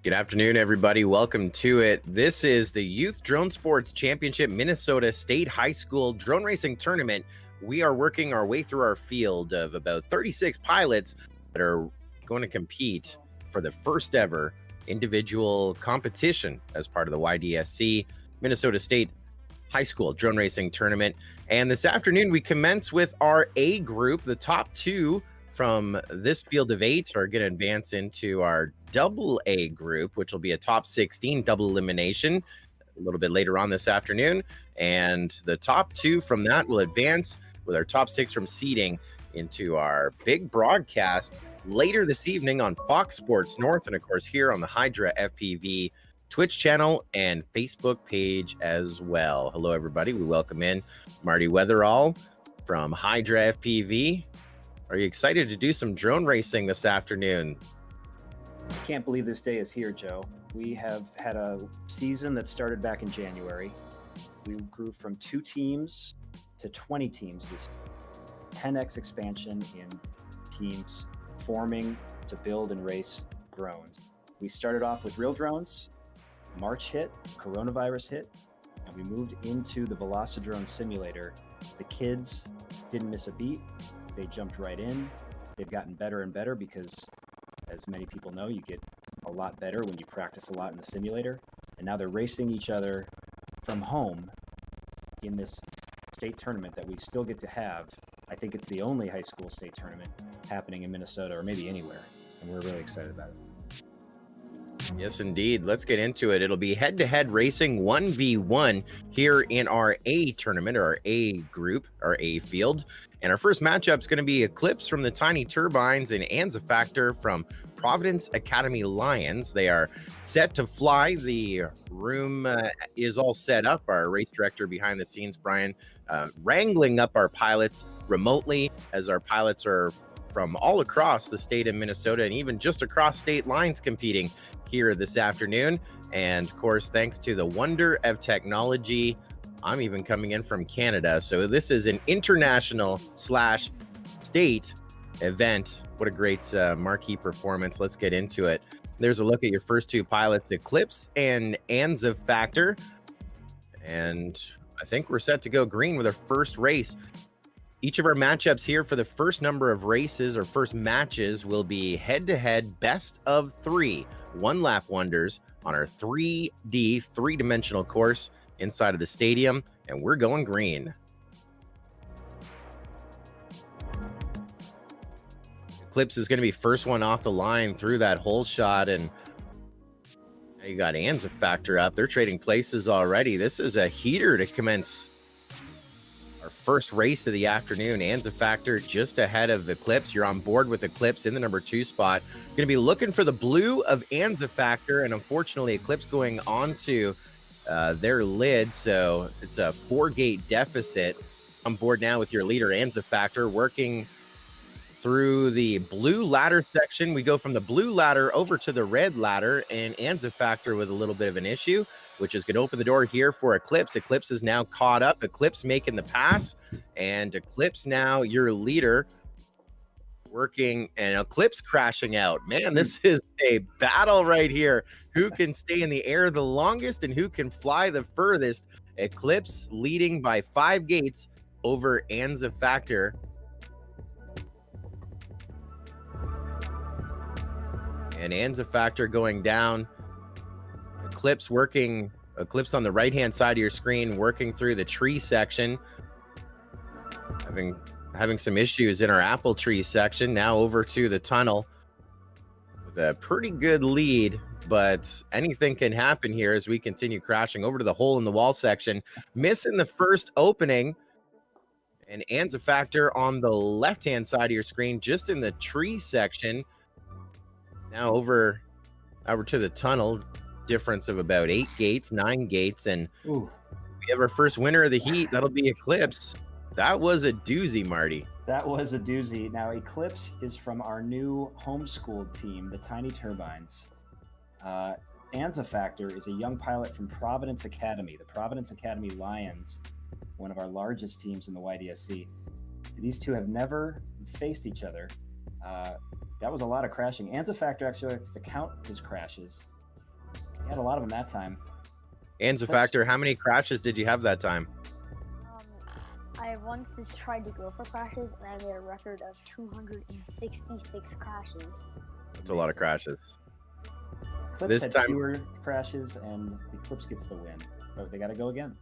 Good afternoon, everybody. Welcome to it. This is the Youth Drone Sports Championship Minnesota State High School Drone Racing Tournament. We are working our way through our field of about 36 pilots that are going to compete for the first ever individual competition as part of the YDSC Minnesota State High School Drone Racing Tournament. And this afternoon, we commence with our A group. The top two from this field of 8 are going to advance into our double A group, which will be a top 16 double elimination a little bit later on this afternoon. And the top 2 from that will advance with our top 6 from seeding into our big broadcast later this evening on Fox Sports North, and of course here on the Hydra FPV Twitch channel and Facebook page as well. Hello, everybody. We welcome in Marty Weatherall from Hydra FPV. Are you excited to do some drone racing this afternoon? I can't believe this day is here, Joe. We have had a season that started back in January. We grew from 2 teams to 20 teams this 10x expansion in teams forming to build and race drones. We started off with real drones. March hit, coronavirus hit, and we moved into the Velocidrone simulator. The kids didn't miss a beat. They jumped right in. They've gotten better and better because, as many people know, you get a lot better when you practice a lot in the simulator. And now they're racing each other from home in this state tournament that we still get to have. I think it's the only high school state tournament happening in Minnesota, or maybe anywhere. And we're really excited about it. Yes, indeed. Let's get into it. It'll be head-to-head racing 1v1 here in our A tournament, or our A group, our A field. And our first matchup is going to be Eclipse from the Tiny Turbines and Anza Factor from Providence Academy Lions. They are set to fly. The room is all set up. Our race director behind the scenes, Brian, wrangling up our pilots remotely, as our pilots are from all across the state of Minnesota and even just across state lines competing here this afternoon. And of course, thanks to the wonder of technology, I'm even coming in from Canada. So this is an international / state event. What a great marquee performance. Let's get into it. There's a look at your first 2 pilots, Eclipse and Anza Factor. And I think we're set to go green with our first race. Each of our matchups here for the first number of races or first matches will be head-to-head best of 3 one-lap wonders on our 3D, 3-dimensional course inside of the stadium, and we're going green. Eclipse is going to be first one off the line through that hole shot, and now you got Anza Factor up. They're trading places already. This is a heater to commence our first race of the afternoon. Anza Factor just ahead of Eclipse. You're on board with Eclipse in the number 2 spot. Going to be looking for the blue of Anza Factor, and unfortunately Eclipse going on to their lid, so it's a 4-gate deficit. On board now with your leader, Anza Factor, working through the blue ladder section. We go from the blue ladder over to the red ladder, and Anza Factor with a little bit of an issue, which is going to open the door here for Eclipse. Eclipse is now caught up. Eclipse making the pass, and Eclipse now your leader working, and Eclipse crashing out. Man, this is a battle right here. Who can stay in the air the longest and who can fly the furthest? Eclipse leading by 5 gates over Anza Factor. And Anza Factor going down. Eclipse on the right-hand side of your screen, working through the tree section. Having some issues in our apple tree section. Now over to the tunnel with a pretty good lead, but anything can happen here as we continue crashing over to the hole in the wall section. Missing the first opening, and Anza Factor on the left-hand side of your screen, just in the tree section. Now over to the tunnel, difference of about 8 gates, 9 gates, and we have our first winner of the heat. That'll be Eclipse. That was a doozy, Marty. That was a doozy. Now, Eclipse is from our new homeschooled team, the Tiny Turbines. Anza Factor is a young pilot from Providence Academy, the Providence Academy Lions, one of our largest teams in the YDSC. These two have never faced each other. That was a lot of crashing. Anza Factor actually likes to count his crashes You had a lot of them that time. Anza Factor, how many crashes did you have that time? I once just tried to go for crashes, and I made a record of 266 crashes. That's a lot of crashes. Eclipse This had time- fewer crashes, and Eclipse gets the win. But they got to go again.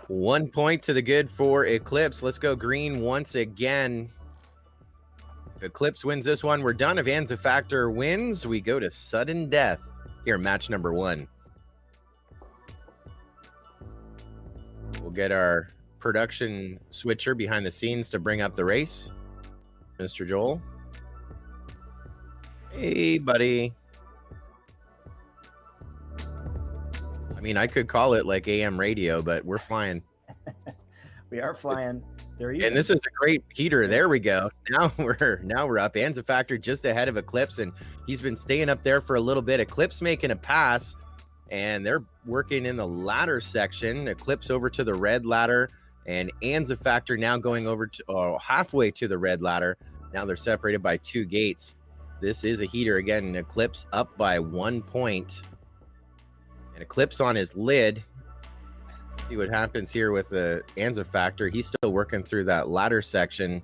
1 point to the good for Eclipse. Let's go green once again. If Eclipse wins this one, we're done. If Anza Factor wins, we go to sudden death here in match number 1. We'll get our production switcher behind the scenes to bring up the race. Mr. Joel. Hey, buddy. I mean, I could call it like AM radio, but we're flying. We are flying. There you And this is a great heater. There we go. Now we're up. Anza Factor just ahead of Eclipse, and he's been staying up there for a little bit. Eclipse making a pass, and they're working in the ladder section. Eclipse over to the red ladder, and Anza Factor now going over to halfway to the red ladder. Now they're separated by 2 gates. This is a heater again. Eclipse up by 1 point. And Eclipse on his lid. See what happens here with the Anza Factor. He's still working through that ladder section.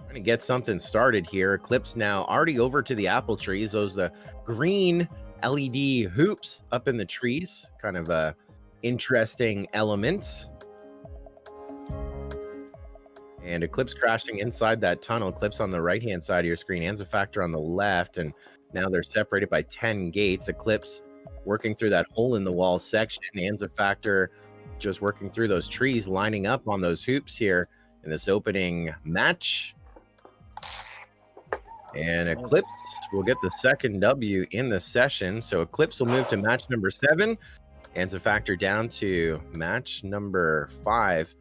Trying to get something started here. Eclipse now already over to the apple trees. Those the green LED hoops up in the trees. Kind of a interesting element. And Eclipse crashing inside that tunnel. Eclipse on the right-hand side of your screen. Anza Factor on the left. And now they're separated by 10 gates. Eclipse working through that hole in the wall section. Anza Factor just working through those trees, lining up on those hoops here in this opening match. And Eclipse will get the second W in the session. So Eclipse will move to match number 7. Anza Factor down to match number 5.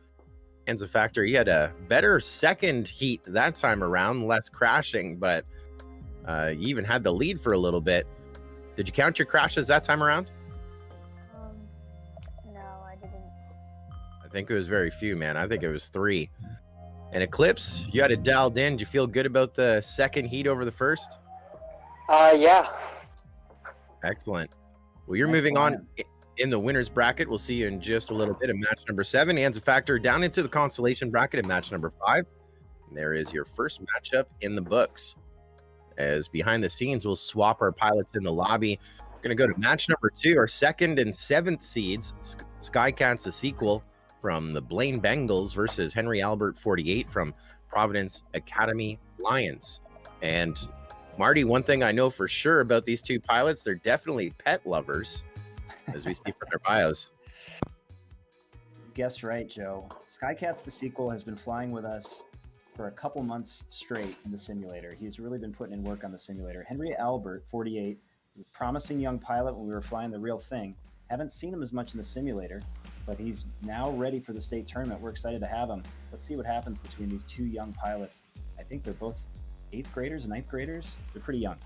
Anza Factor, he had a better second heat that time around, less crashing, but you even had the lead for a little bit. Did you count your crashes that time around? No, I didn't. I think it was very few, man. I think it was 3. And Eclipse, you had it dialed in. Do you feel good about the second heat over the first? Yeah. Excellent. Well, you're moving on in the winner's bracket. We'll see you in just a little bit in match number 7. Anza Factor down into the consolation bracket in match number 5. And there is your first matchup in the books. As behind the scenes, we'll swap our pilots in the lobby. We're going to go to match number 2, our 2nd and 7th seeds. Skycats, the sequel from the Blaine Bengals versus Henry Albert 48 from Providence Academy Lions. And Marty, one thing I know for sure about these 2 pilots, they're definitely pet lovers, as we see from their bios. Guess right, Joe. Skycats, the sequel, has been flying with us for a couple months straight in the simulator. He's really been putting in work on the simulator. Henry Albert, 48, was a promising young pilot when we were flying the real thing. Haven't seen him as much in the simulator, but he's now ready for the state tournament. We're excited to have him. Let's see what happens between these 2 young pilots. I think they're both 8th graders and 9th graders. They're pretty young.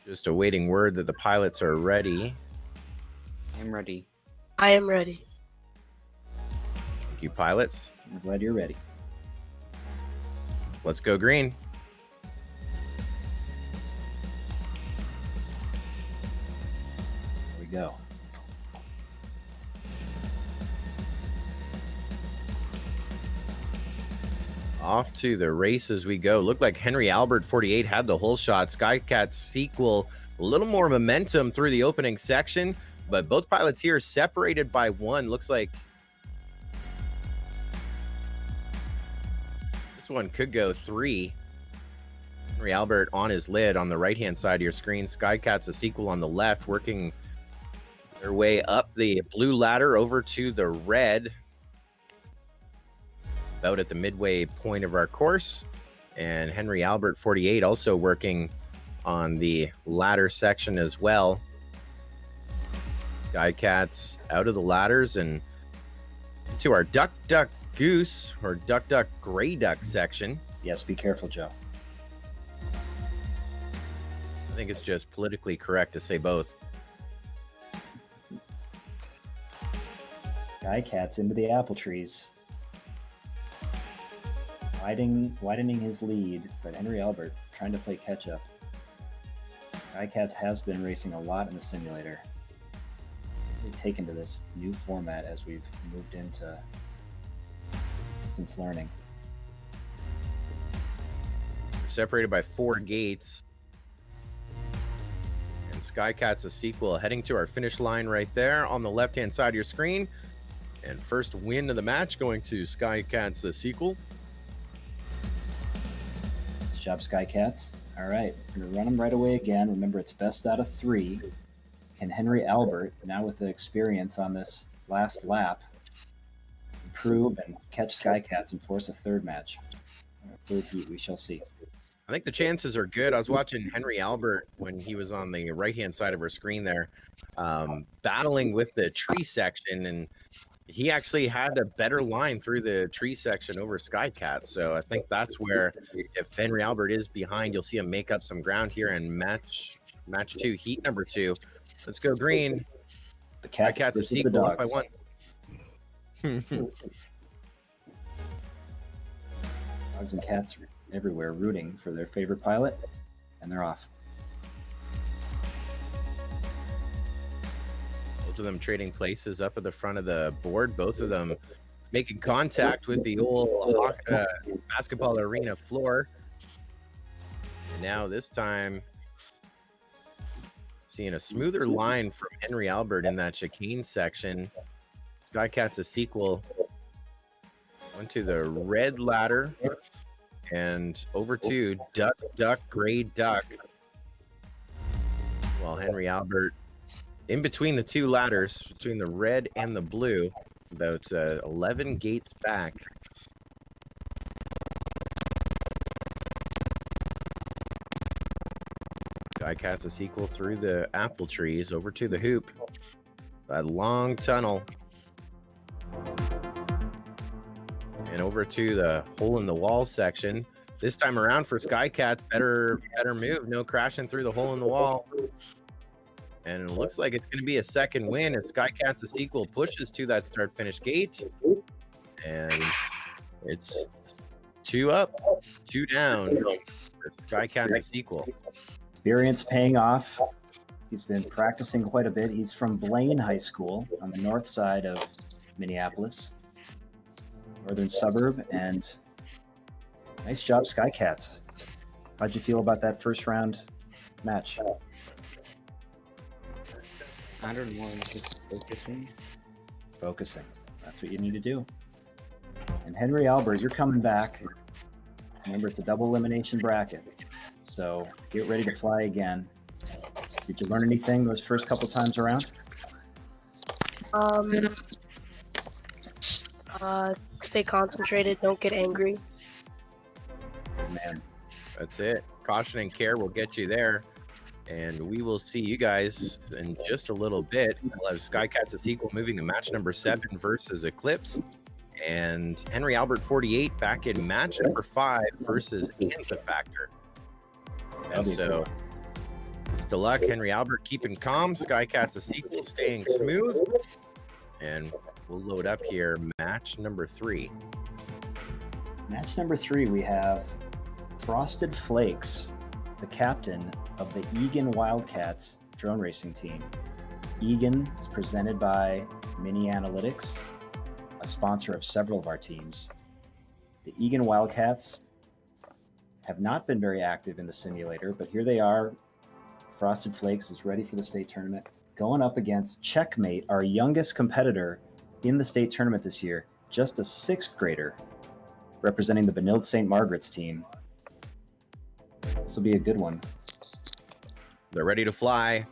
Just awaiting word that the pilots are ready. I'm ready. I am ready. Thank you, pilots. I'm glad you're ready. Let's go green. Here we go. Off to the races we go. Looked like Henry Albert 48 had the whole shot. Skycats sequel, a little more momentum through the opening section, but both pilots here separated by 1. Looks like this one could go 3. Henry Albert on his lid on the right-hand side of your screen. Skycats, a sequel on the left, working their way up the blue ladder over to the red. About at the midway point of our course. And Henry Albert 48 also working on the ladder section as well. Skycats out of the ladders and to our duck duck goose or duck duck gray duck section. Yes, be careful, Joe. I think it's just politically correct to say both. Skycats into the apple trees. widening his lead, but Henry Albert trying to play catch up. SkyCats has been racing a lot in the simulator. Really taken to this new format as we've moved into distance learning. Separated by 4 gates. And SkyCats a sequel heading to our finish line right there on the left-hand side of your screen. And first win of the match going to SkyCats a sequel. Good job, SkyCats. All right, we're going to run them right away again. Remember, it's best out of 3. Can Henry Albert, now with the experience on this last lap, improve and catch SkyCats and force a third match? Third heat, we shall see. I think the chances are good. I was watching Henry Albert when he was on the right-hand side of our screen there, battling with the tree section, and he actually had a better line through the tree section over SkyCat. So I think that's where, if Henry Albert is behind, you'll see him make up some ground here in match 2, heat number 2. Let's go green. The Cats a sequel the up by dogs. 1. Dogs and cats are everywhere rooting for their favorite pilot, and they're off. Both of them trading places up at the front of the board. Both of them making contact with the old basketball arena floor. And now this time, seeing a smoother line from Henry Albert in that chicane section. SkyCats a sequel. Went to the red ladder and over to duck, duck, gray duck. While Henry Albert in between the 2 ladders, between the red and the blue, about 11 gates back. SkyCats a sequel through the apple trees over to the hoop. That long tunnel. And over to the hole in the wall section. This time around for SkyCats, better move. No crashing through the hole in the wall. And it looks like it's going to be a second win as SkyCats a sequel pushes to that start-finish gate. And it's 2 up, 2 down for SkyCats a sequel. Experience paying off. He's been practicing quite a bit. He's from Blaine High School on the north side of Minneapolis, northern suburb, and nice job, SkyCats. How'd you feel about that first round match? I don't know, I'm just focusing. Focusing. That's what you need to do. And Henry Albert, you're coming back. Remember, it's a double elimination bracket. So get ready to fly again. Did you learn anything those first couple times around? Stay concentrated, don't get angry. Man, That's it. Caution and care will get you there. And we will see you guys in just a little bit. We'll have SkyCats a sequel moving to match number 7 versus Eclipse. And Henry Albert 48 back in match number 5 versus Anza Factor. And so it's to luck. Henry Albert keeping calm. SkyCats a sequel staying smooth. And we'll load up here match number 3. match number 3, we have Frosted Flakes, the captain of the Egan Wildcats drone racing team. Egan is presented by Mini Analytics, a sponsor of several of our teams. The Egan Wildcats have not been very active in the simulator, but here they are. Frosted Flakes is ready for the state tournament, going up against Checkmate, our youngest competitor in the state tournament this year, just a 6th grader, representing the Benilde St. Margaret's team. This will be a good one. They're ready to fly.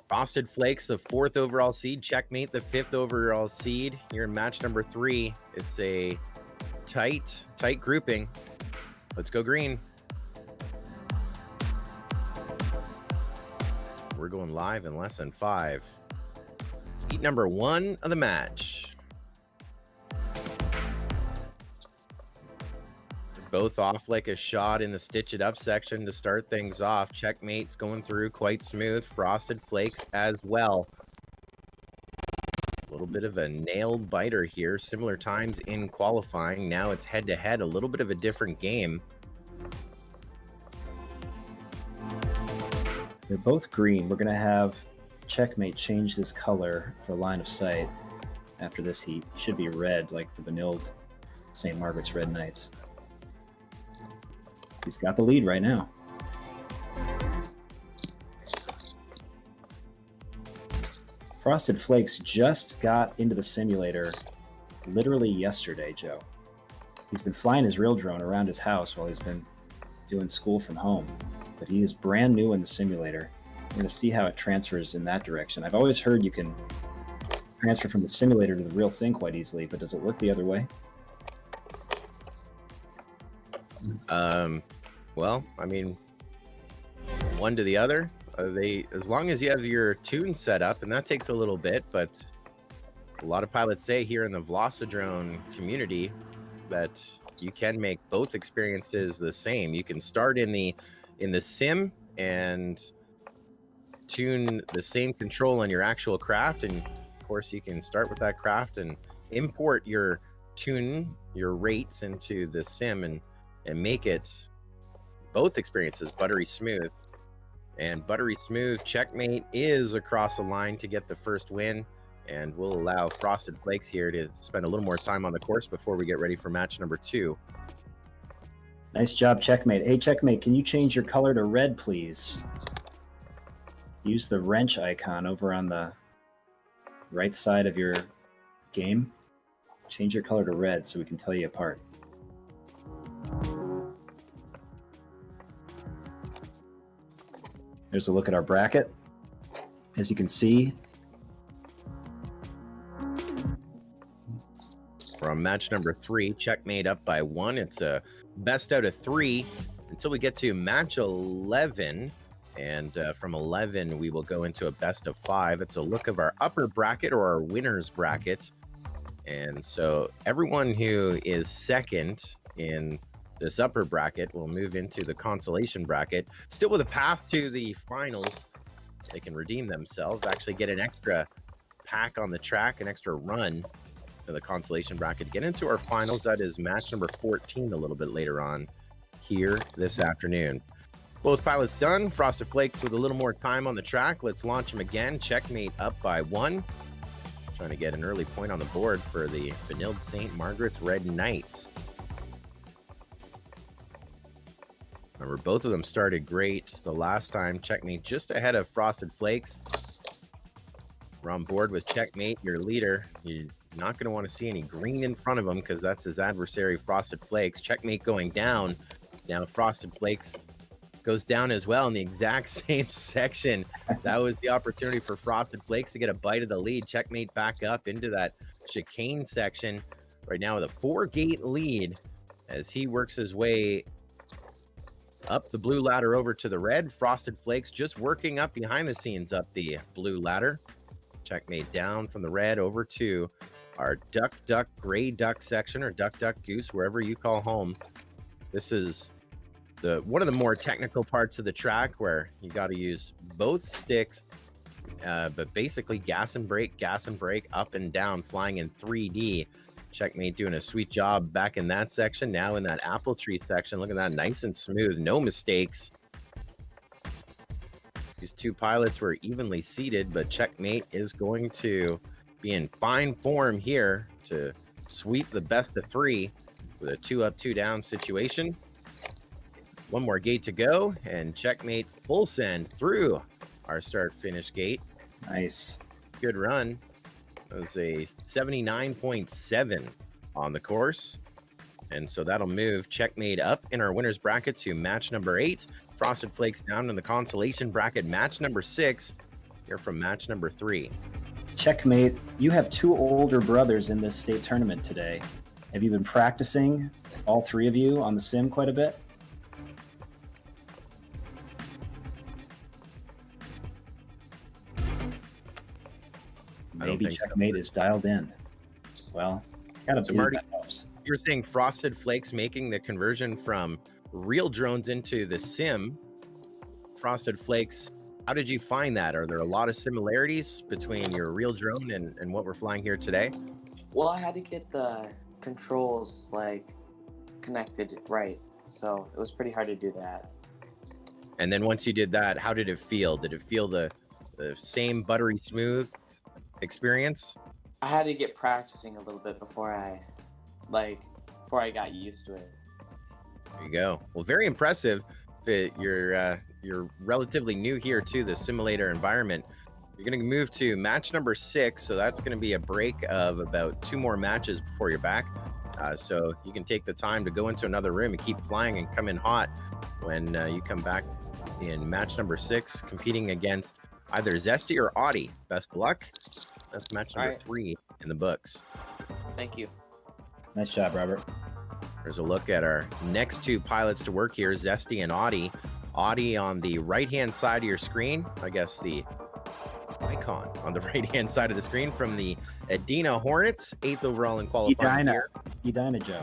Frosted Flakes, the 4th overall seed. Checkmate, the 5th overall seed. Here in match number 3. It's a tight grouping. Let's go green. We're going live in less than 5. Heat number 1 of the match. Both off like a shot in the stitch it up section to start things off. Checkmate's going through quite smooth. Frosted Flakes as well. little bit of a nail biter here. Similar times in qualifying. Now it's head-to-head, a little bit of a different game. They're both green. We're going to have Checkmate change his color for line of sight after this heat. He should be red, like the Benilde St. Margaret's Red Knights. He's got the lead right now. Frosted Flakes just got into the simulator literally yesterday, Joe. He's been flying his real drone around his house while he's been doing school from home. But he is brand new in the simulator. We're going to see how it transfers in that direction. I've always heard you can transfer from the simulator to the real thing quite easily, but does it work the other way? Well, I mean, one to the other. As long as you have your tune set up, and that takes a little bit, but a lot of pilots say here in the Velocidrone community that you can make both experiences the same. You can start in the sim and tune the same control on your actual craft, and of course you can start with that craft and import your rates into the sim and make it both experiences buttery smooth. And buttery smooth, Checkmate is across the line to get the first win, and we'll allow Frosted Flakes here to spend a little more time on the course before we get ready for match number 2. Nice job, Checkmate. Hey, Checkmate, can you change your color to red, please? Use the wrench icon over on the right side of your game. Change your color to red so we can tell you apart. There's a look at our bracket. As you can see, from match number 3, Checkmate up by 1. It's a best out of 3 until we get to match 11. And from 11, we will go into a best of 5. It's a look of our upper bracket, or our winner's bracket. And so everyone who is second in this upper bracket will move into the consolation bracket, still with a path to the finals. They can redeem themselves, actually get an extra pack on the track, an extra run to the consolation bracket, get into our finals. That is match number 14 a little bit later on here this afternoon. Both pilots done. Frosted Flakes with a little more time on the track. Let's launch them again. Checkmate up by 1. Trying to get an early point on the board for the Benilde St. Margaret's Red Knights. Remember, both of them started great the last time. Checkmate just ahead of Frosted Flakes. We're on board with Checkmate, your leader. You're not going to want to see any green in front of him because that's his adversary, Frosted Flakes. Checkmate going down. Now Frosted Flakes goes down as well in the exact same section. That was the opportunity for Frosted Flakes to get a bite of the lead. Checkmate back up into that chicane section right now with a 4-gate lead as he works his way up the blue ladder over to the red. Frosted Flakes just working up behind the scenes up the blue ladder. Checkmate down from the red over to our duck, gray duck section, or duck, goose, wherever you call home. This is one of the more technical parts of the track where you got to use both sticks, but basically gas and brake, up and down, flying in 3D. Checkmate doing a sweet job back in that section. Now in that apple tree section, look at that, nice and smooth, no mistakes. These two pilots were evenly seated, but Checkmate is going to be in fine form here to sweep the best of 3 with a 2 up, 2 down situation. One more gate to go, and Checkmate full send through our start finish gate. Nice. Good run. That was a 79.7 on the course. And so that'll move Checkmate up in our winner's bracket to match number 8. Frosted Flakes down in the consolation bracket, match number 6. Here from match number 3. Checkmate, you have 2 older brothers in this state tournament today. Have you been practicing, all 3 of you, on the sim quite a bit? Maybe Checkmate is dialed in. Well, gotta believe Marty, that helps. You're saying Frosted Flakes making the conversion from real drones into the sim. Frosted Flakes How did you find that? Are there a lot of similarities between your real drone and what we're flying here today? Well, I had to get the controls like connected right, so it was pretty hard to do that. And then once you did that, how did it feel? Did it feel the same buttery smooth experience? I had to get practicing a little bit before I got used to it. There you go. Well, very impressive. You're relatively new here to the simulator environment. You're going to move to match number 6, so that's going to be a break of about 2 more matches before you're back. So you can take the time to go into another room and keep flying and come in hot when you come back in match number 6, competing against either Zesty or Audie. Best of luck. That's match number 3 in the books. Thank you. Nice job, Robert. There's a look at our next 2 pilots to work here, Zesty and Audie. Audie on the right-hand side of your screen. I guess the icon on the right-hand side of the screen from the Edina Hornets, 8th overall in qualifying here. Edina, Joe.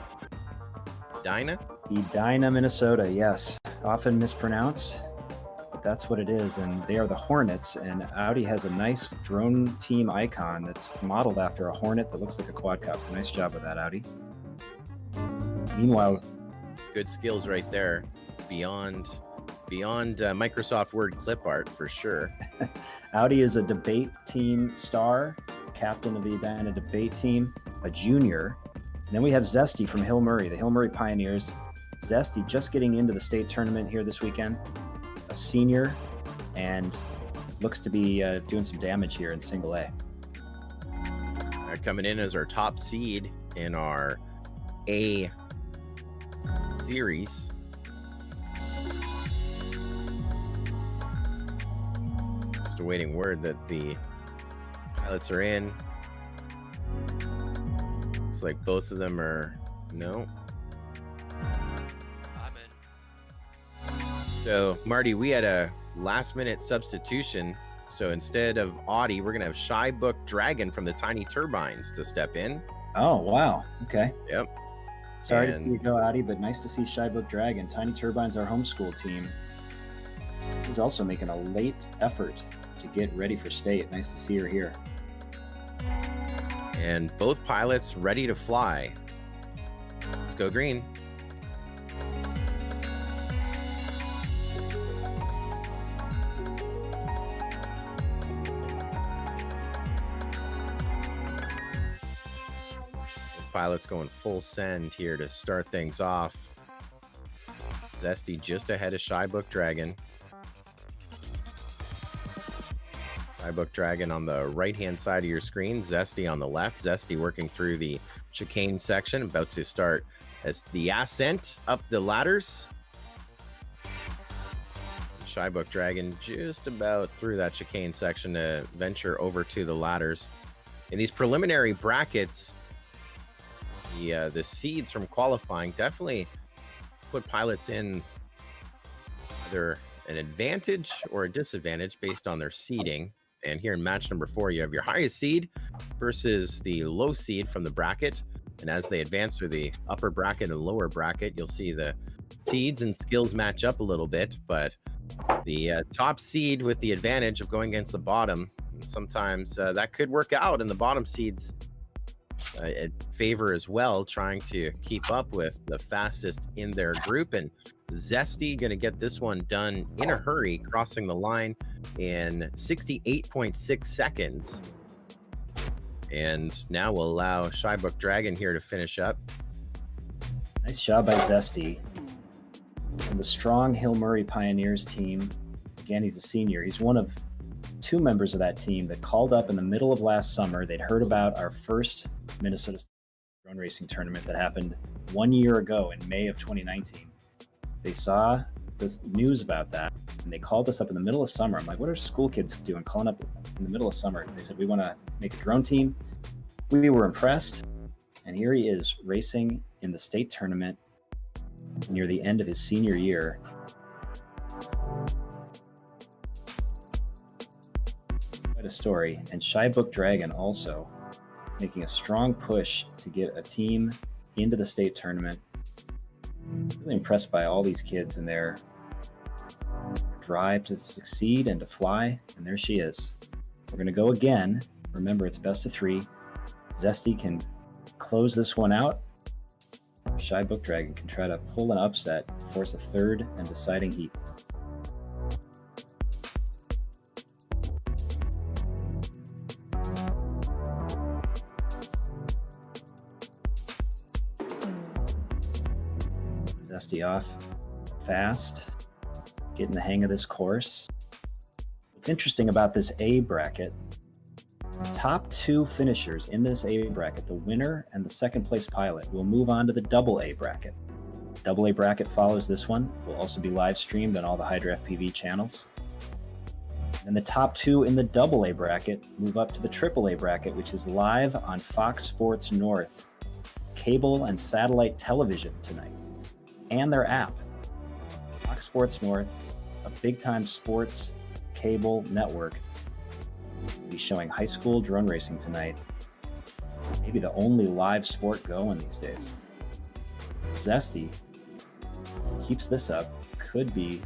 Edina? Edina, Minnesota, yes. Often mispronounced, but that's what it is. And they are the Hornets, and Audi has a nice drone team icon that's modeled after a Hornet that looks like a quadcopter. Nice job with that, Audi. Meanwhile, good skills right there, beyond Microsoft Word clip art for sure. Audi is a debate team star, captain of the Edina debate team, a junior. And then we have Zesty from Hill Murray, the Hill Murray Pioneers. Zesty just getting into the state tournament here this weekend, a senior, and looks to be doing some damage here in single A. Coming in as our top seed in our A series. Just awaiting word that the pilots are in. Looks like both of them are no. I'm in. So Marty, we had a last minute substitution. So instead of Audie, we're gonna have Shy Book Dragon from the Tiny Turbines to step in. Oh, wow. Okay. Yep. Sorry to see you go, Audi, but nice to see Shy Book Dragon. Tiny Turbines, our homeschool team. She's also making a late effort to get ready for state. Nice to see her here. And both pilots ready to fly. Let's go green. Pilots going full send here to start things off. Zesty just ahead of Shy Book Dragon. Shy Book Dragon on the right-hand side of your screen. Zesty on the left. Zesty working through the chicane section, about to start as the ascent up the ladders. Shy Book Dragon just about through that chicane section to venture over to the ladders. In these preliminary brackets, the seeds from qualifying definitely put pilots in either an advantage or a disadvantage based on their seeding. And here in match number 4, you have your highest seed versus the low seed from the bracket. And as they advance through the upper bracket and lower bracket, you'll see the seeds and skills match up a little bit. But the top seed with the advantage of going against the bottom, sometimes that could work out, and the bottom seeds favor as well, trying to keep up with the fastest in their group. And Zesty going to get this one done in a hurry, crossing the line in 68.6 seconds. And now we'll allow Shy Book Dragon here to finish up. Nice job by Zesty. And the strong Hill Murray Pioneers team. Again, he's a senior. He's one of 2 members of that team that called up in the middle of last summer. They'd heard about our first Minnesota drone racing tournament that happened 1 year ago in May of 2019. They saw this news about that, and they called us up in the middle of summer. I'm like, what are school kids doing calling up in the middle of summer? They said, we want to make a drone team. We were impressed, and here he is racing in the state tournament near the end of his senior year. Quite a story. And Shy Book Dragon also making a strong push to get a team into the state tournament. Really impressed by all these kids and their drive to succeed and to fly, and there she is. We're going to go again. Remember, it's best of 3. Zesty can close this one out. Shy Book Dragon can try to pull an upset, force a third and deciding heat. Zesty off fast, getting the hang of this course. What's interesting about this A bracket, the top 2 finishers in this A bracket, the winner and the second place pilot, will move on to the double A bracket. Double A bracket follows this one, will also be live streamed on all the Hydra FPV channels. And the top 2 in the double A bracket move up to the triple A bracket, which is live on Fox Sports North, cable and satellite television tonight, and their app. Fox Sports North, a big-time sports cable network, will be showing high school drone racing tonight. Maybe the only live sport going these days. Zesty keeps this up, could be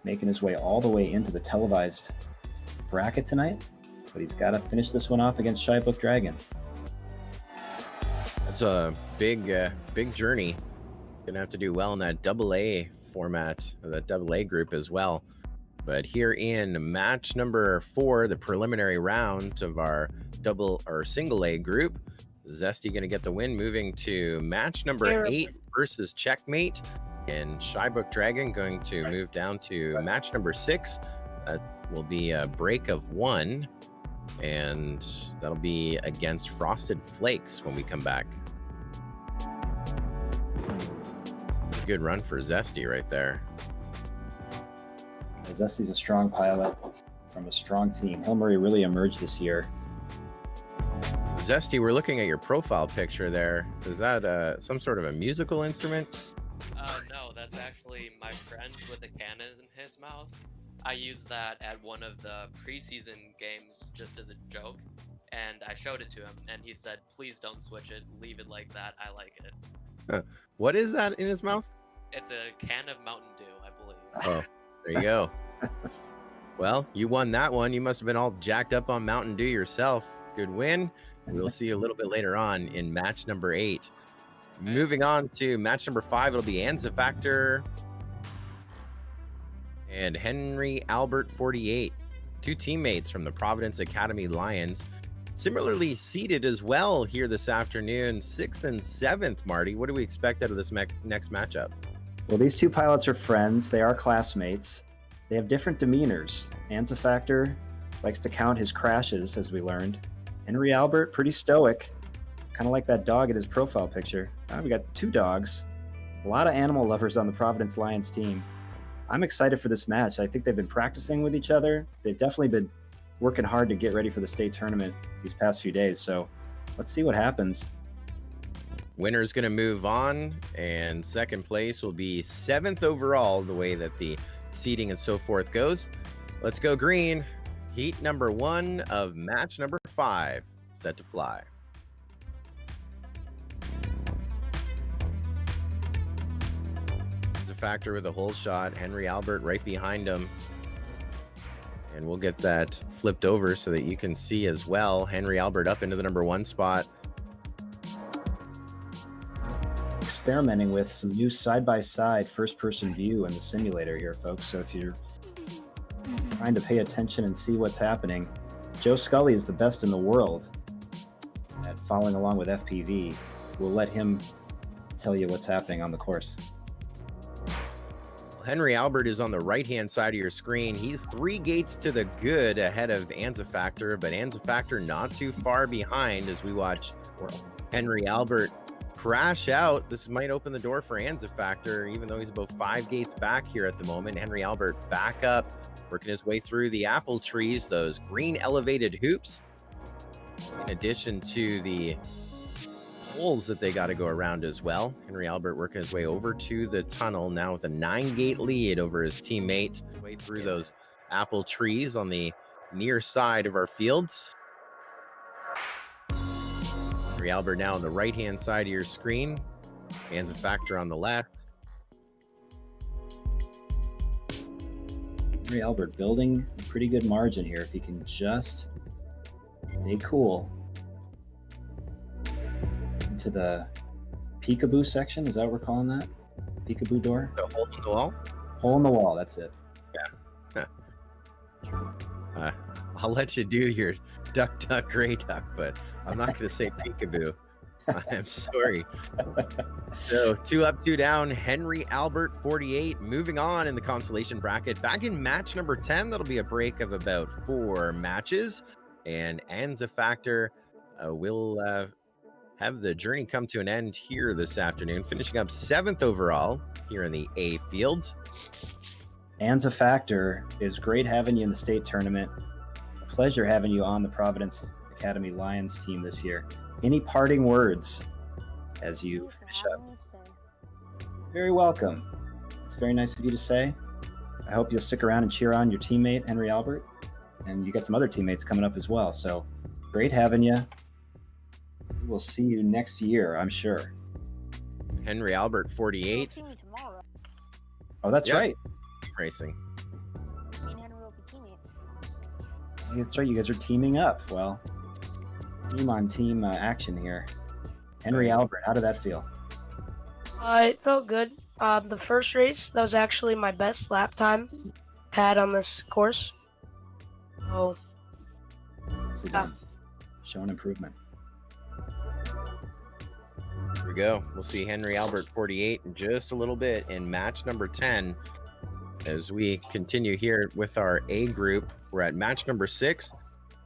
making his way all the way into the televised bracket tonight, but he's got to finish this one off against Shy Book Dragon. That's a big journey. Gonna have to do well in that double A format, or that double A group as well. But here in match number 4, the preliminary round of our double or single A group, Zesty gonna get the win, moving to match number 8 versus Checkmate, and Shy Book Dragon going to move down to match number 6. That will be a break of 1, and that'll be against Frosted Flakes when we come back. Good run for Zesty right there. Zesty's a strong pilot from a strong team. Hill Murray really emerged this year. Zesty, we're looking at your profile picture there. Is that some sort of a musical instrument? No, that's actually my friend with a cannon in his mouth. I used that at one of the preseason games just as a joke, and I showed it to him, and he said, "Please don't switch it. Leave it like that. I like it." Huh. What is that in his mouth? It's a can of Mountain Dew, I believe. Oh, there you go. Well, you won that one. You must have been all jacked up on Mountain Dew yourself. Good win. We'll see you a little bit later on in match number 8. Moving on to match number 5, it'll be Anza Factor and Henry Albert 48, 2 teammates from the Providence Academy Lions. Similarly seated as well here this afternoon, 6th and 7th, Marty. What do we expect out of this next matchup? Well, these 2 pilots are friends. They are classmates. They have different demeanors. Anza Factor likes to count his crashes, as we learned. Henry Albert, pretty stoic, kind of like that dog in his profile picture. We got 2 dogs. A lot of animal lovers on the Providence Lions team. I'm excited for this match. I think they've been practicing with each other. They've definitely been working hard to get ready for the state tournament these past few days. So let's see what happens. Winner's going to move on, and second place will be 7th overall, the way that the seeding and so forth goes. Let's go green. Heat number 1 of match number 5, set to fly. It's a Factor with a hole shot. Henry Albert right behind him. And we'll get that flipped over so that you can see as well. Henry Albert up into the number 1 spot. Experimenting with some new side-by-side first-person view in the simulator here, folks. So if you're trying to pay attention and see what's happening, Joe Scully is the best in the world at following along with FPV. We'll let him tell you what's happening on the course. Henry Albert is on the right-hand side of your screen. He's 3 gates to the good ahead of Anza Factor, but Anza Factor not too far behind as we watch Henry Albert crash out. This might open the door for Anza Factor, even though he's about 5 gates back here at the moment. Henry Albert back up, working his way through the apple trees, those green elevated hoops, in addition to the holes that they got to go around as well. Henry Albert working his way over to the tunnel now with a 9-gate lead over his teammate, way through those apple trees on the near side of our fields. Henry Albert now on the right-hand side of your screen. Anza Factor on the left. Henry Albert building a pretty good margin here if he can just stay cool. Into the peekaboo section, is that what we're calling that? Peekaboo door? The hole in the wall? Hole in the wall, that's it. I'll let you do your duck, duck, gray duck, but I'm not going to say peekaboo. I'm sorry. So 2 up, 2 down. Henry Albert, 48. Moving on in the consolation bracket. Back in match number 10, that'll be a break of about 4 matches. And Anza Factor will have the journey come to an end here this afternoon, finishing up 7th overall here in the A field. Anza Factor, it was great having you in the state tournament. A pleasure having you on the Providence Academy Lions team this year. Any parting words as you finish up? Very welcome. It's very nice of you to say. I hope you'll stick around and cheer on your teammate, Henry Albert. And you got some other teammates coming up as well. So great having you. We'll see you next year, I'm sure. Henry Albert, 48. See me tomorrow. Oh, that's right. Racing. Me and Henry will be teammates. That's right. You guys are teaming up. Well, team on team action here. Henry Albert, how did that feel? It felt good. The first race, that was actually my best lap time had on this course. Oh, Once again, showing improvement. Here we go. We'll see Henry Albert, 48, in just a little bit in match number 10. As we continue here with our A group, we're at match number 6.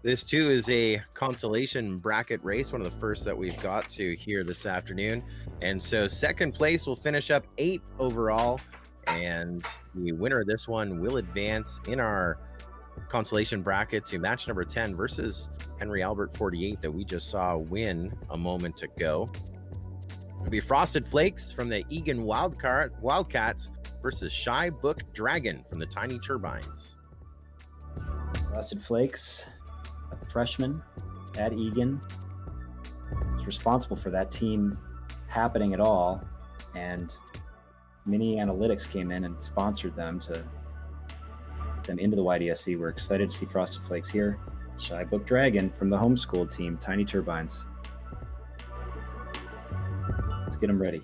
This too is a consolation bracket race, one of the first that we've got to here this afternoon. And so second place will finish up 8th overall, and the winner of this one will advance in our consolation bracket to match number 10 versus Henry Albert, 48, that we just saw win a moment ago. It'll be Frosted Flakes from the Egan Wildcats versus Shy Book Dragon from the Tiny Turbines. Frosted Flakes, a freshman at Egan, was responsible for that team happening at all, and Mini Analytics came in and sponsored them to get them into the YDSC. We're excited to see Frosted Flakes here. Shy Book Dragon from the homeschooled team, Tiny Turbines. Let's get them ready.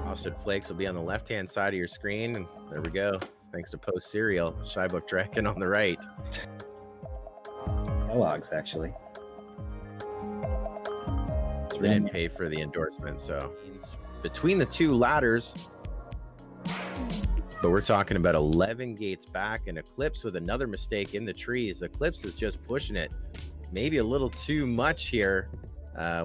Frosted Flakes will be on the left-hand side of your screen, and there we go. Thanks to Post Cereal, Shy Book Dragon on the right. Kellogg's, actually. They didn't pay for the endorsement, so between the two ladders. But we're talking about 11 gates back, and Eclipse with another mistake in the trees. Eclipse is just pushing it maybe a little too much here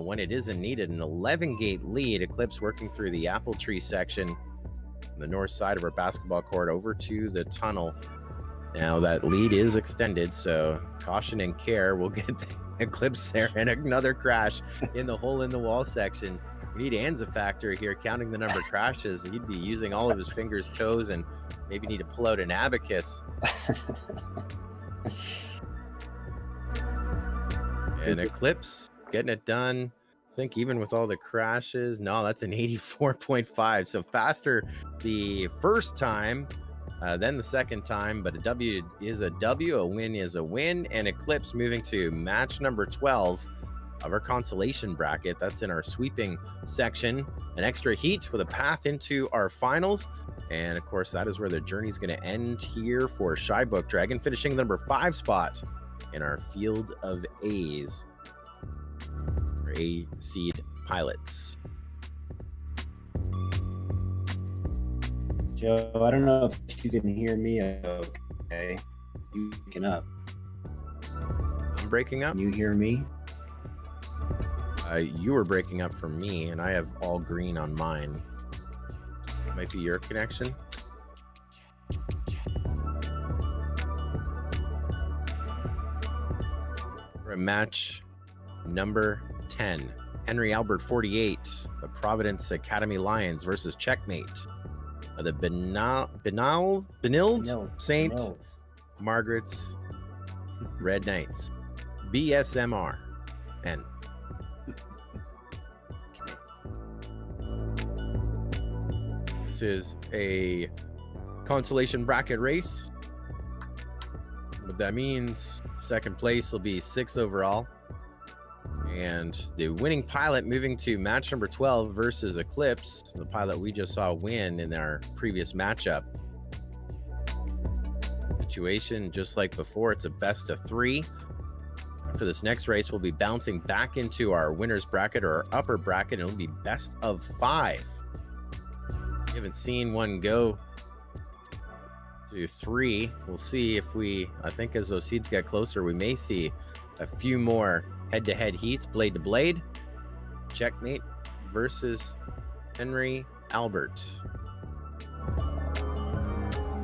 when it isn't needed. An 11 gate lead. Eclipse working through the apple tree section on the north side of our basketball court over to the tunnel. Now that lead is extended, so caution and care. We'll get the Eclipse there, and another crash in the hole in the wall section. We need Anza Factor here counting the number of crashes. He'd be using all of his fingers, toes, and maybe need to pull out an abacus. And Eclipse getting it done. I think even with all the crashes, no, that's an 84.5. So faster the first time than the second time, but a W is a W, a win is a win. And Eclipse moving to match number 12 of our consolation bracket. That's in our sweeping section. An extra heat with a path into our finals. And of course, that is where the journey is going to end here for Shy Book Dragon, finishing the number 5 spot in our field of A's, or A seed pilots. Joe, I don't know if you can hear me okay. You picking up? I'm breaking up. Can you hear me? You were breaking up for me, and I have all green on mine. Might be your connection. We're at match number 10. Henry Albert, 48, the Providence Academy Lions versus Checkmate, the Benilde St. Margaret's Red Knights, BSMR. And this is a consolation bracket race. What that means, second place will be 6 overall. And the winning pilot moving to match number 12 versus Eclipse, the pilot we just saw win in our previous matchup. Situation just like before, it's a best of 3. After this next race, we'll be bouncing back into our winner's bracket or our upper bracket, and it'll be best of 5. We haven't seen one go to 3. We'll see if I think as those seeds get closer, we may see a few more head-to-head heats, blade to blade. Checkmate versus Henry Albert.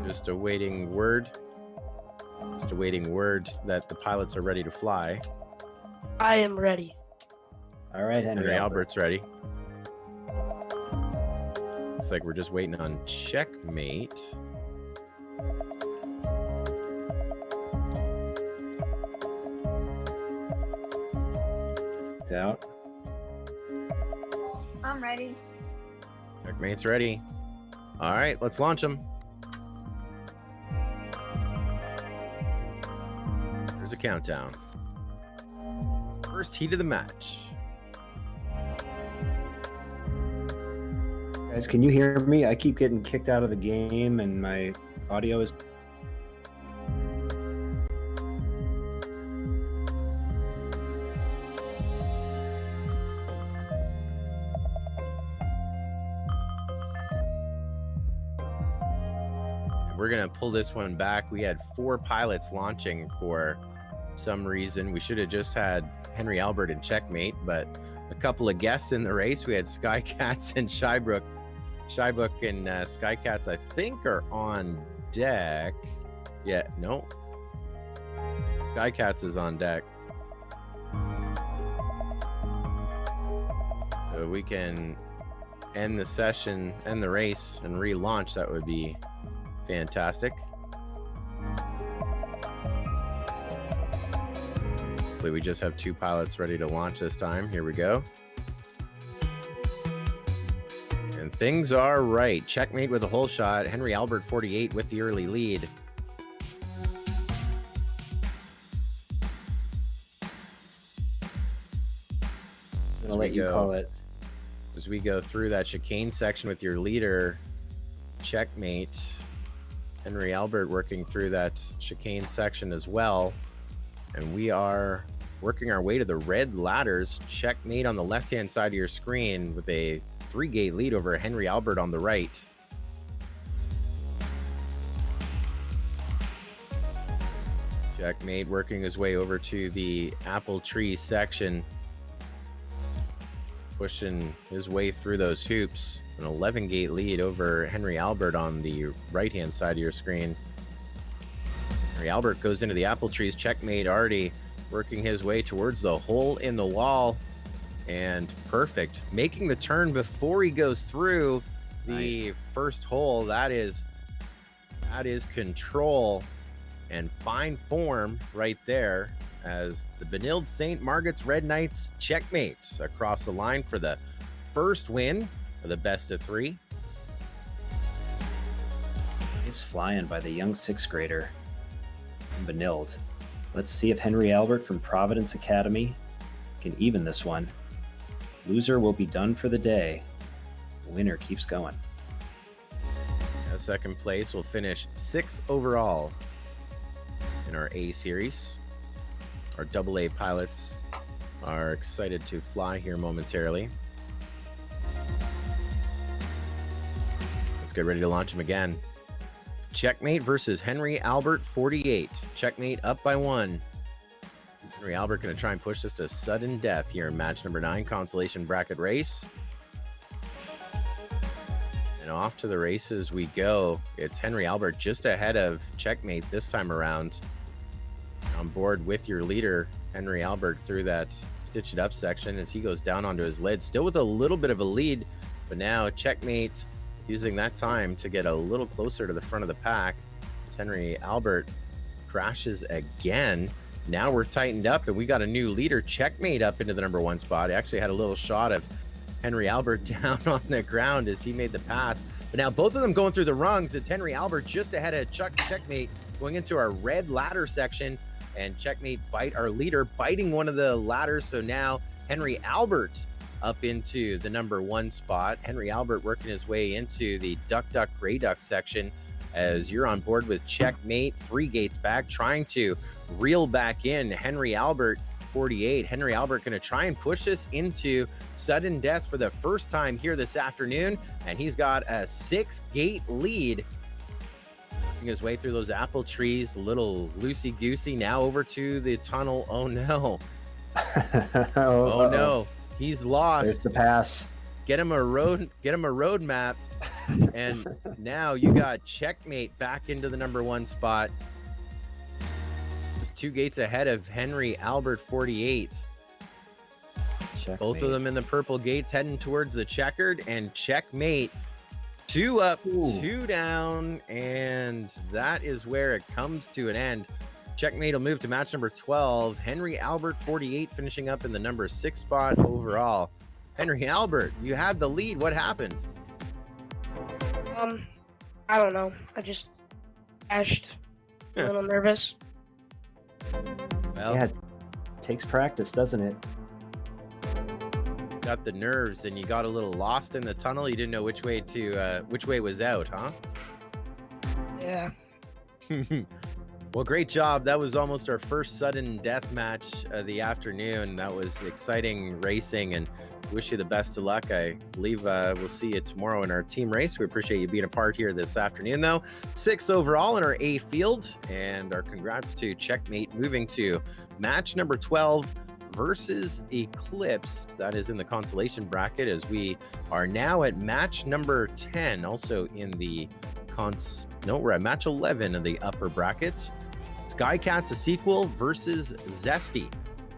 Just awaiting word that the pilots are ready to fly. I am ready. All right, Henry Albert's ready. Looks like we're just waiting on Checkmate. It's out. I'm ready. Checkmate's ready. All right, let's launch them. There's a countdown. First heat of the match. Guys, can you hear me? I keep getting kicked out of the game and my audio is... We're going to pull this one back. We had 4 pilots launching for some reason. We should have just had Henry Albert and Checkmate, but a couple of guests in the race. We had Skycats and Shybrook. Shybook and Skycats, I think, are on deck. Yeah, no. Skycats is on deck. So we can end the session, end the race, and relaunch. That would be fantastic. Hopefully we just have 2 pilots ready to launch this time. Here we go. And things are right. Checkmate with a hole shot. Henry Albert 48 with the early lead. I'm gonna let you call it. As we go through that chicane section with your leader, Checkmate. Henry Albert working through that chicane section as well. And we are working our way to the red ladders. Checkmate on the left-hand side of your screen with a 3-gate lead over Henry Albert on the right. Checkmate working his way over to the apple tree section. Pushing his way through those hoops. An 11-gate lead over Henry Albert on the right-hand side of your screen. Henry Albert goes into the apple trees. Checkmate already working his way towards the hole in the wall. And perfect. Making the turn before he goes through the first hole. That is control and fine form right there, as the Benilde St. Margaret's Red Knights checkmate across the line for the first win of the best of 3. He's flying by the young 6th grader from Benilde. Let's see if Henry Albert from Providence Academy can even this one. Loser will be done for the day. The winner keeps going. Second place will finish 6th overall in our A series. Our AA pilots are excited to fly here momentarily. Let's get ready to launch them again. Checkmate versus Henry Albert 48. Checkmate up by 1. Henry Albert going to try and push this to sudden death here in match number 9, consolation bracket race. And off to the races we go. It's Henry Albert just ahead of Checkmate this time around. On board with your leader, Henry Albert, through that stitch it up section as he goes down onto his lid, still with a little bit of a lead, but now Checkmate using that time to get a little closer to the front of the pack as Henry Albert crashes again. Now we're tightened up and we got a new leader. Checkmate up into the number 1 spot. He actually had a little shot of Henry Albert down on the ground as he made the pass. But now both of them going through the rungs. It's Henry Albert just ahead of Checkmate going into our red ladder section, and Checkmate our leader biting one of the ladders. So now Henry Albert up into the number 1 spot. Henry Albert working his way into the Duck Gray Duck section as you're on board with Checkmate 3 gates back, trying to reel back in Henry Albert 48. Henry Albert going to try and push us into sudden death for the first time here this afternoon, and he's got a 6-gate lead. His way through those apple trees, a little loosey-goosey, now over to the tunnel. Oh no. Oh no. He's lost. There's the pass. Get him a road map. And now you got Checkmate back into the number 1 spot. Just 2 gates ahead of Henry Albert 48. Checkmate. Both of them in the purple gates heading towards the checkered, and Checkmate 2 up, 2 down, and that is where it comes to an end. Checkmate will move to match number 12. Henry Albert 48 finishing up in the number 6 spot overall. Henry Albert, you had the lead. What happened? I don't know. I just crashed. A little nervous. Well, Yeah, it takes practice, doesn't it? got the nerves and you got a little lost in the tunnel. You didn't know which way was out, huh? Yeah. Well, great job. That was almost our first sudden death match of the afternoon. That was exciting racing, and wish you the best of luck. I believe we'll see you tomorrow in our team race. We appreciate you being a part here this afternoon, though. 6 overall in our A field, and our congrats to Checkmate moving to match number 12 versus Eclipse. That is in the consolation bracket, as we are now at match number 10, also in the we're at match 11 in the upper bracket. Skycats, a sequel versus Zesty.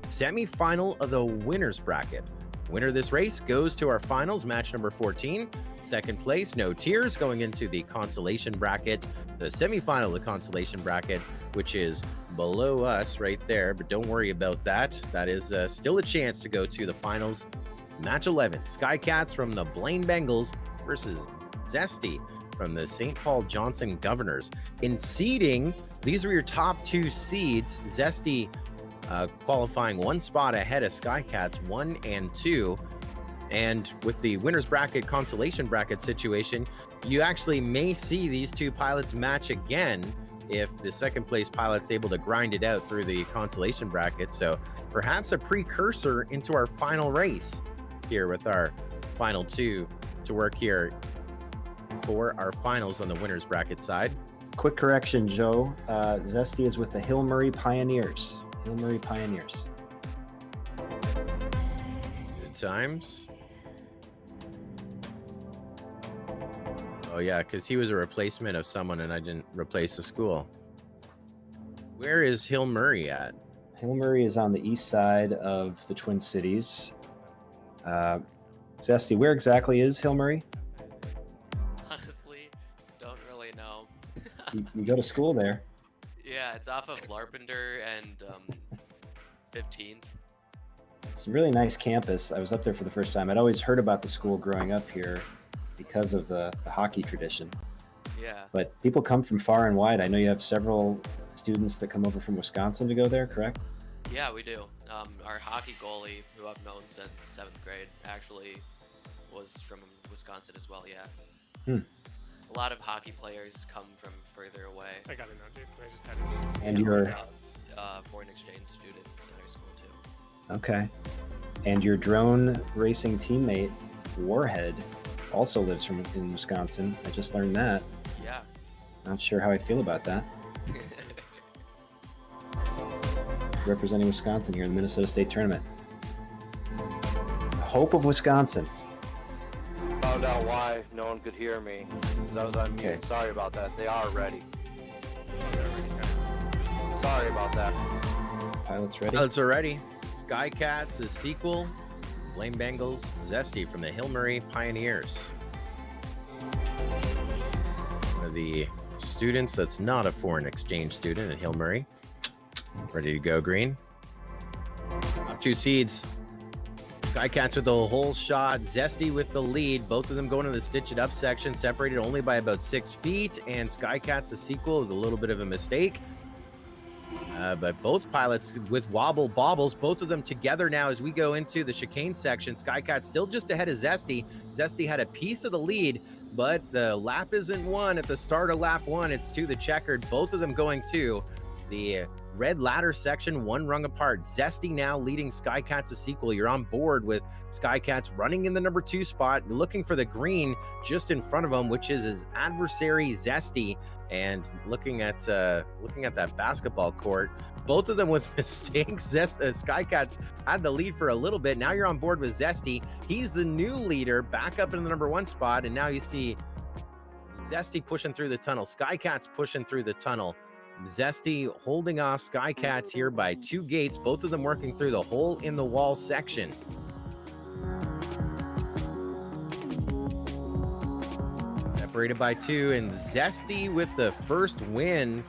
Semi-final of the winners bracket. Winner of this race goes to our finals, match number 14. Second place, no tears, going into the consolation bracket. The semi-final of the consolation bracket, which is below us right there, but don't worry about that. That is still a chance to go to the finals. Match 11, Skycats from the Blaine Bengals versus Zesty from the St. Paul Johnson Governors. In seeding, these were your top 2 seeds. Zesty qualifying 1 spot ahead of Skycats 1 and 2. And with the winners bracket consolation bracket situation, you actually may see these 2 pilots match again if the second place pilot's able to grind it out through the consolation bracket. So perhaps a precursor into our final race here with our final 2 to work here for our finals on the winners bracket side. Quick correction, Joe. Zesty is with the Hill Murray Pioneers. Hill Murray Pioneers. Good times. Oh yeah, because he was a replacement of someone and I didn't replace the school. Where is Hill Murray at? Hill Murray is on the east side of the Twin Cities. Zesty, where exactly is Hill Murray? Honestly, don't really know. You go to school there. Yeah, it's off of Larpenter and 15th. It's a really nice campus. I was up there for the first time. I'd always heard about the school growing up here because of the hockey tradition. Yeah. But people come from far and wide. I know you have several students that come over from Wisconsin to go there, correct? Yeah, we do. Our hockey goalie, who I've known since 7th grade, actually was from Wisconsin as well, yeah. A lot of hockey players come from further away. I got it now, Jason. I just had it. And you're Foreign exchange students in our school too. okay. And your drone racing teammate, Warhead, also lives in Wisconsin. I just learned that. Yeah. Not sure how I feel about that. Representing Wisconsin here in the Minnesota State Tournament. The hope of Wisconsin. Found out why no one could hear me. 'Cause I was on mute. Okay. Sorry about that. They are ready. Sorry about that. Pilots ready? Pilots are ready. Skycats, the sequel. Blaine Bengals, Zesty from the Hill Murray Pioneers. One of the students that's not a foreign exchange student at Hill Murray. Ready to go, Green. Top 2 seeds. Skycats with the whole shot, Zesty with the lead. Both of them going to the Stitch It Up section, separated only by about 6 feet. And Skycats, the sequel, with a little bit of a mistake. But both pilots with wobble bobbles, both of them together now as we go into the chicane section. Skycat still just ahead of Zesty. Zesty had a piece of the lead, but the lap isn't won at the start of lap 1. It's to the checkered. Both of them going to the red ladder section, 1 rung apart. Zesty now leading Skycats a sequel. You're on board with Skycats running in the number 2 spot, looking for the green just in front of him, which is his adversary Zesty. And looking at that basketball court, both of them with mistakes. Skycats had the lead for a little bit. Now you're on board with Zesty. He's the new leader, back up in the number 1 spot. And now you see Zesty pushing through the tunnel. Skycats pushing through the tunnel. Zesty holding off Skycats here by 2 gates, both of them working through the hole in the wall section. Separated by 2, and Zesty with the first win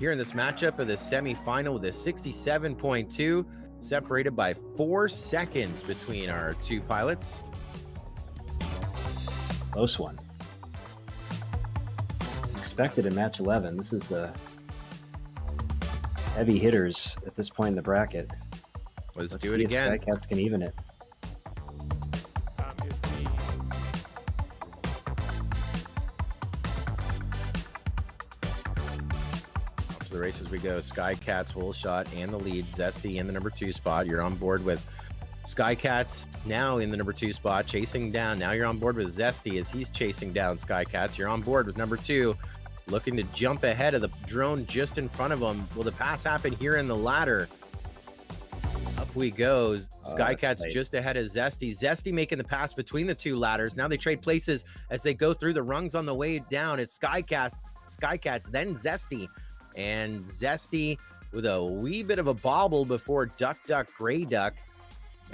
here in this matchup of the semifinal with a 67.2, separated by 4 seconds between our 2 pilots. Close one. Expected in match 11. This is the heavy hitters at this point in the bracket. Let's Let's do see it again. if Skycats can even it. To the race as we go. Skycats whole shot and the lead. Zesty in the number 2 spot. You're on board with Skycats now in the number 2 spot, chasing down. Now you're on board with Zesty as he's chasing down Skycats. You're on board with number 2, looking to jump ahead of the drone just in front of him. Will the pass happen here in the ladder? Up we go. Skycats just ahead of Zesty. Zesty making the pass between the 2 ladders. Now they trade places as they go through the rungs on the way down. It's Skycats, then Zesty. And Zesty with a wee bit of a bobble before Duck, Duck, Gray Duck.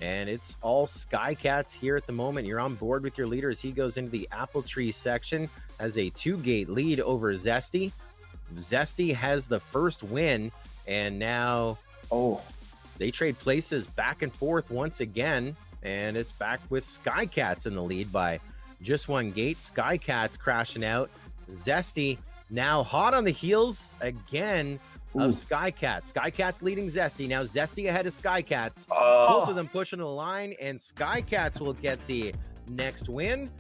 And it's all Skycats here at the moment. You're on board with your leader as he goes into the apple tree section, has a 2-gate lead over Zesty. Zesty has the first win, and now they trade places back and forth once again, and it's back with Skycats in the lead by just 1 gate. Skycats crashing out. Zesty now hot on the heels again of Skycats. Skycats leading Zesty. Now Zesty ahead of Skycats. Both of them pushing the line, and Skycats will get the next win.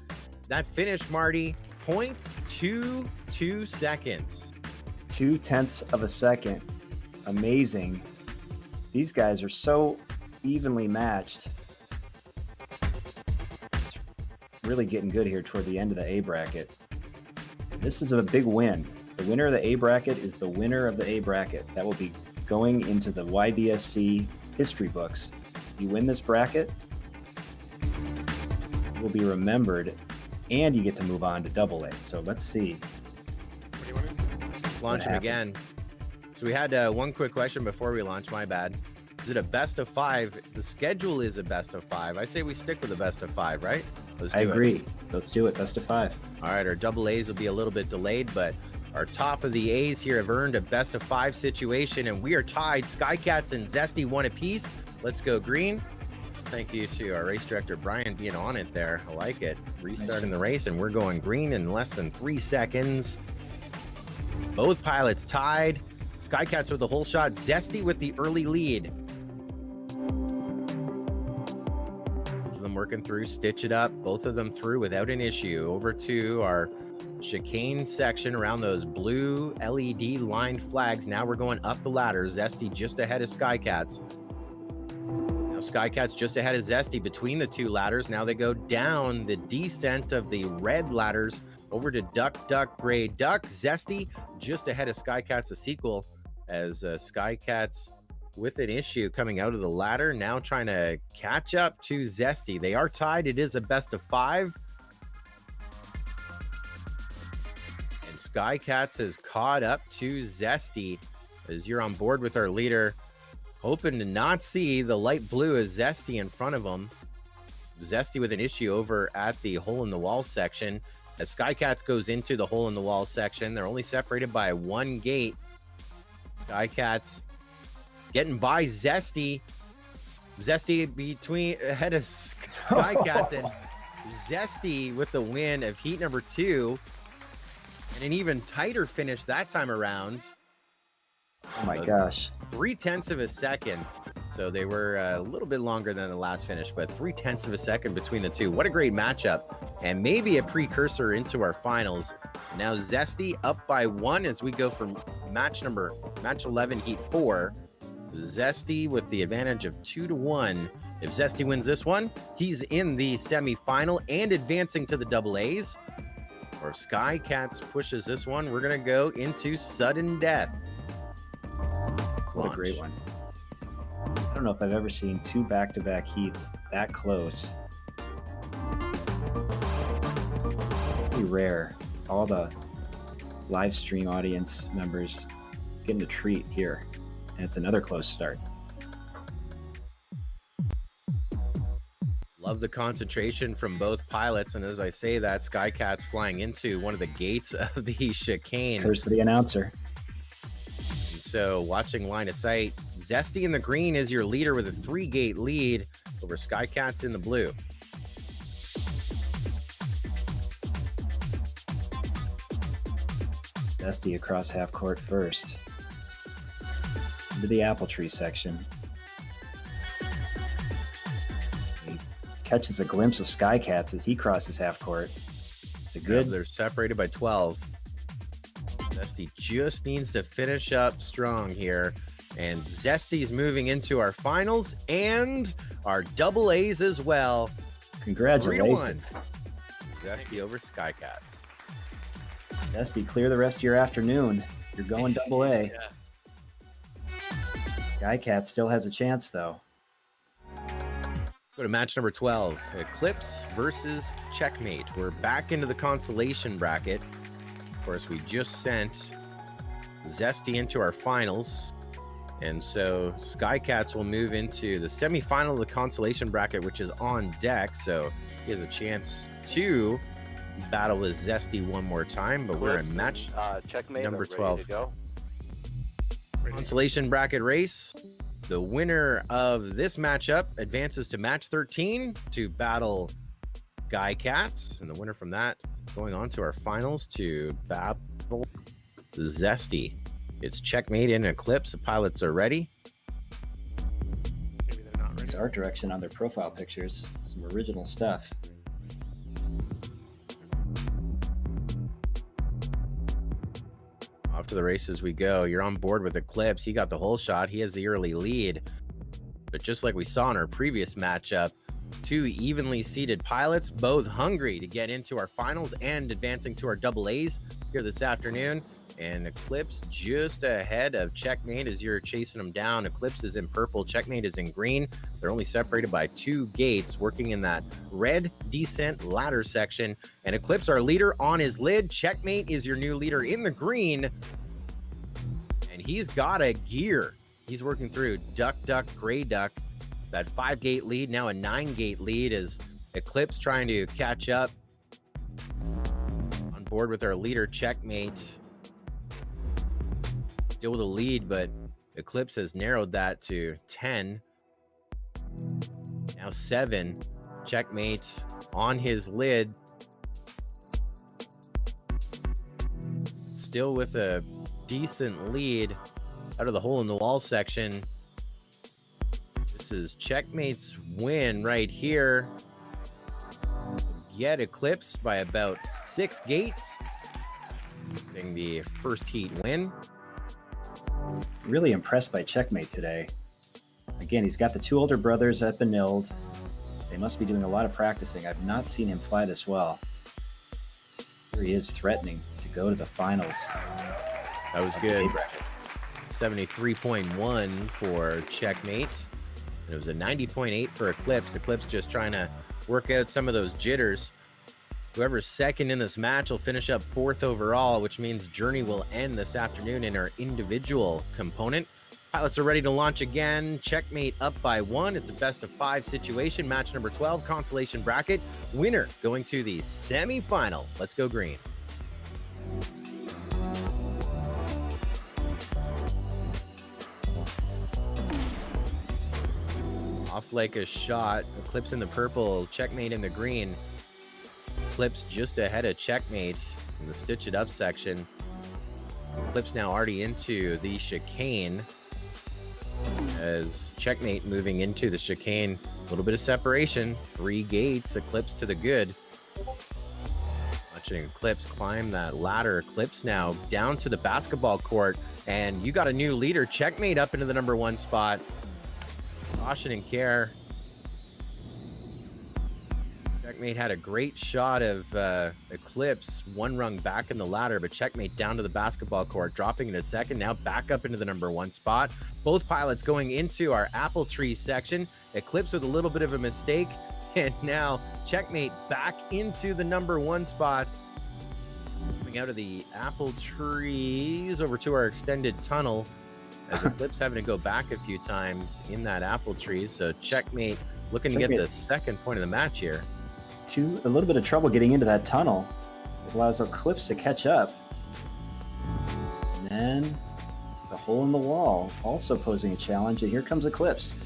That finish, Marty, 0.22 seconds. 0.2 of a second. Amazing. These guys are so evenly matched. It's really getting good here toward the end of the A bracket. This is a big win. The winner of the A bracket is the winner of the A bracket. That will be going into the YDSC history books. You win this bracket, you will be remembered, and you get to move on to AA. So let's see. Launch him again. So we had 1 quick question before we launch. My bad. Is it a best of 5? The schedule is a best of 5. I say we stick with the best of 5, right? I agree. Let's do it. Best of 5. All right, our AAs will be a little bit delayed, but our top of the A's here have earned a best of 5 situation, and we are tied. Skycats and Zesty 1 apiece. Let's go green. Thank you to our race director, Brian, being on it there. I like it. Restarting the race, and we're going green in less than 3 seconds. Both pilots tied. Skycats with the whole shot. Zesty with the early lead. Working through, stitch it up, both of them through without an issue. Over to our chicane section around those blue LED lined flags. Now we're going up the ladder. Zesty just ahead of Skycats. Now Skycats just ahead of Zesty between the 2 ladders. Now they go down the descent of the red ladders over to Duck, Duck, Gray Duck. Zesty just ahead of Skycats, a sequel, as Skycats with an issue coming out of the ladder, now trying to catch up to Zesty. They are tied. It is a best of 5. And Skycats has caught up to Zesty as you're on board with our leader, hoping to not see the light blue as Zesty in front of him. Zesty with an issue over at the hole in the wall section. As Skycats goes into the hole in the wall section, they're only separated by 1 gate. Skycats getting by Zesty Zesty ahead of Skycats and Zesty with the win of heat number 2. And an even tighter finish that time around. Oh my gosh. 0.3 of a second. So they were a little bit longer than the last finish, but 0.3 of a second between the two. What a great matchup, and maybe a precursor into our finals. Now Zesty up by 1 as we go from match 11, heat 4. Zesty with the advantage of 2-1. If Zesty wins this one, he's in the semifinal and advancing to the double A's. Or if Skycats pushes this one, we're gonna go into sudden death. What a great one. I don't know if I've ever seen 2 back-to-back heats that close. Pretty rare. All the live stream audience members getting a treat here. And it's another close start. Love the concentration from both pilots. And as I say that, Skycats flying into one of the gates of the chicane. Curse of the announcer. So watching line of sight, Zesty in the green is your leader with a 3-gate lead over Skycats in the blue. Zesty across half court first. Into the apple tree section. He catches a glimpse of Skycats as he crosses half court. It's a good. They're separated by 12. Zesty just needs to finish up strong here. And Zesty's moving into our finals and our double A's as well. Congratulations. 3-1. Zesty over Skycats. Zesty, clear the rest of your afternoon. You're going double A. Yeah. Skycat still has a chance, though. Go to match number 12. Eclipse versus Checkmate. We're back into the consolation bracket. Of course, we just sent Zesty into our finals. And so Skycats will move into the semifinal of the consolation bracket, which is on deck. So he has a chance to battle with Zesty one more time. But we're in match Checkmate, number ready 12. to go. Consolation bracket race. The winner of this matchup advances to match 13 to battle Skycats. And the winner from that going on to our finals to battle Zesty. It's Checkmate in Eclipse. The pilots are ready. Maybe they're not ready. Nice art direction on their profile pictures. Some original stuff. Off to the races we go. You're on board with Eclipse. He got the whole shot. He has the early lead. But just like we saw in our previous matchup, 2 evenly seated pilots, both hungry to get into our finals and advancing to our double A's here this afternoon. And Eclipse just ahead of Checkmate as you're chasing them down. Eclipse is in purple, Checkmate is in green. They're only separated by 2 gates, working in that red descent ladder section. And Eclipse, our leader, on his lid. Checkmate is your new leader in the green. And he's got a gear. He's working through duck, duck, gray duck. That 5-gate lead, now a 9-gate lead as Eclipse trying to catch up. On board with our leader, Checkmate. Still with a lead, but Eclipse has narrowed that to 10. Now 7. Checkmate on his lid. Still with a decent lead out of the hole in the wall section. This is Checkmate's win right here. Get Eclipse by about 6 gates. Getting the first heat win. Really impressed by Checkmate today. Again, he's got the 2 older brothers at Benilde. They must be doing a lot of practicing. I've not seen him fly this well. Here he is threatening to go to the finals. That was good. 73.1 for Checkmate. And it was a 90.8 for Eclipse. Eclipse just trying to work out some of those jitters. Whoever's second in this match will finish up 4th overall, which means Journey will end this afternoon in our individual component. Pilots are ready to launch again. Checkmate up by 1. It's a best-of-5 situation. Match number 12, consolation bracket. Winner going to the semifinal. Let's go green. Off like a shot. Eclipse in the purple, Checkmate in the green. Eclipse just ahead of Checkmate in the Stitch It Up section. Eclipse now already into the chicane. As Checkmate moving into the chicane. A little bit of separation. 3 gates. Eclipse to the good. Watching Eclipse climb that ladder. Eclipse now down to the basketball court. And you got a new leader. Checkmate up into the number 1 spot. Caution and care. Checkmate had a great shot of Eclipse 1 rung back in the ladder, but Checkmate down to the basketball court, dropping in a second, now back up into the number 1 spot. Both pilots going into our apple tree section. Eclipse with a little bit of a mistake, and now Checkmate back into the number 1 spot. Coming out of the apple trees over to our extended tunnel, as Eclipse having to go back a few times in that apple tree. So Checkmate looking to get the second point of the match here. A little bit of trouble getting into that tunnel. It allows Eclipse to catch up. And then the hole in the wall also posing a challenge, and here comes Eclipse.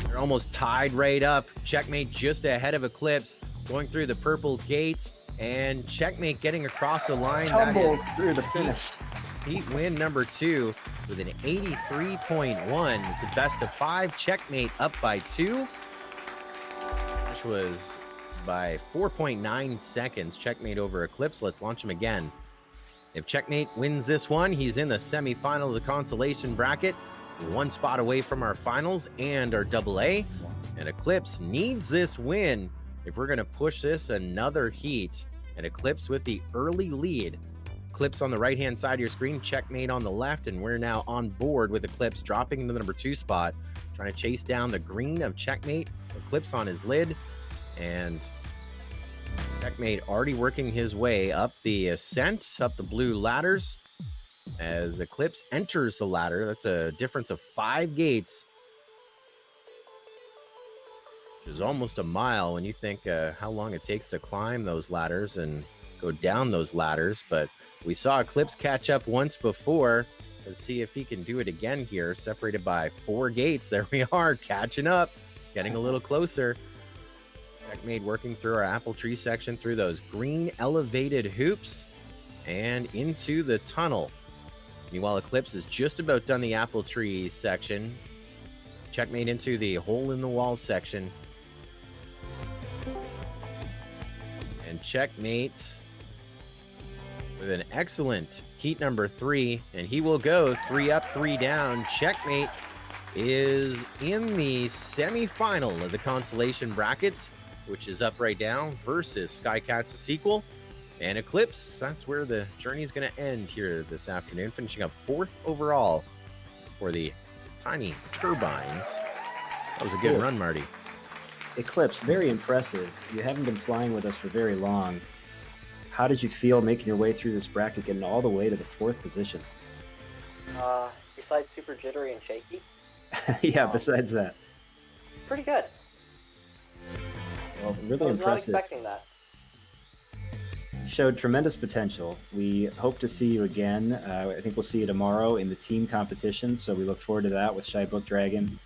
They're almost tied right up. Checkmate just ahead of Eclipse, going through the purple gates, and Checkmate getting across the line. Tumbled through the finish. Heat win number 2 with an 83.1. It's a best of 5. Checkmate up by 2. Which was by 4.9 seconds. Checkmate over Eclipse. Let's launch him again. If Checkmate wins this one, he's in the semifinal of the consolation bracket. 1 spot away from our finals and our AA. And Eclipse needs this win if we're going to push this another heat. And Eclipse with the early lead. Eclipse on the right-hand side of your screen, Checkmate on the left, and we're now on board with Eclipse dropping into the number 2 spot, trying to chase down the green of Checkmate. Eclipse on his lid, and Checkmate already working his way up the ascent, up the blue ladders. As Eclipse enters the ladder, that's a difference of 5 gates, which is almost a mile when you think how long it takes to climb those ladders and go down those ladders. But we saw Eclipse catch up once before. Let's see if he can do it again here. Separated by 4 gates. There we are, catching up, getting a little closer. Checkmate working through our apple tree section, through those green elevated hoops, and into the tunnel. Meanwhile, Eclipse is just about done the apple tree section. Checkmate into the hole in the wall section. And Checkmate with an excellent heat number 3, and he will go 3 up, 3 down. Checkmate is in the semifinal of the consolation bracket, which is up, right down versus Skycats, the sequel. And Eclipse, that's where the journey is going to end here this afternoon, finishing up 4th overall for the Tiny Turbines. That was a good run, Marty. Eclipse, very impressive. You haven't been flying with us for very long. How did you feel making your way through this bracket, getting all the way to the 4th position? Besides super jittery and shaky? Yeah, besides that. Pretty good. Well, really I was impressive. not expecting that. Showed tremendous potential. We hope to see you again. I think we'll see you tomorrow in the team competition, so we look forward to that with Shy Book Dragon.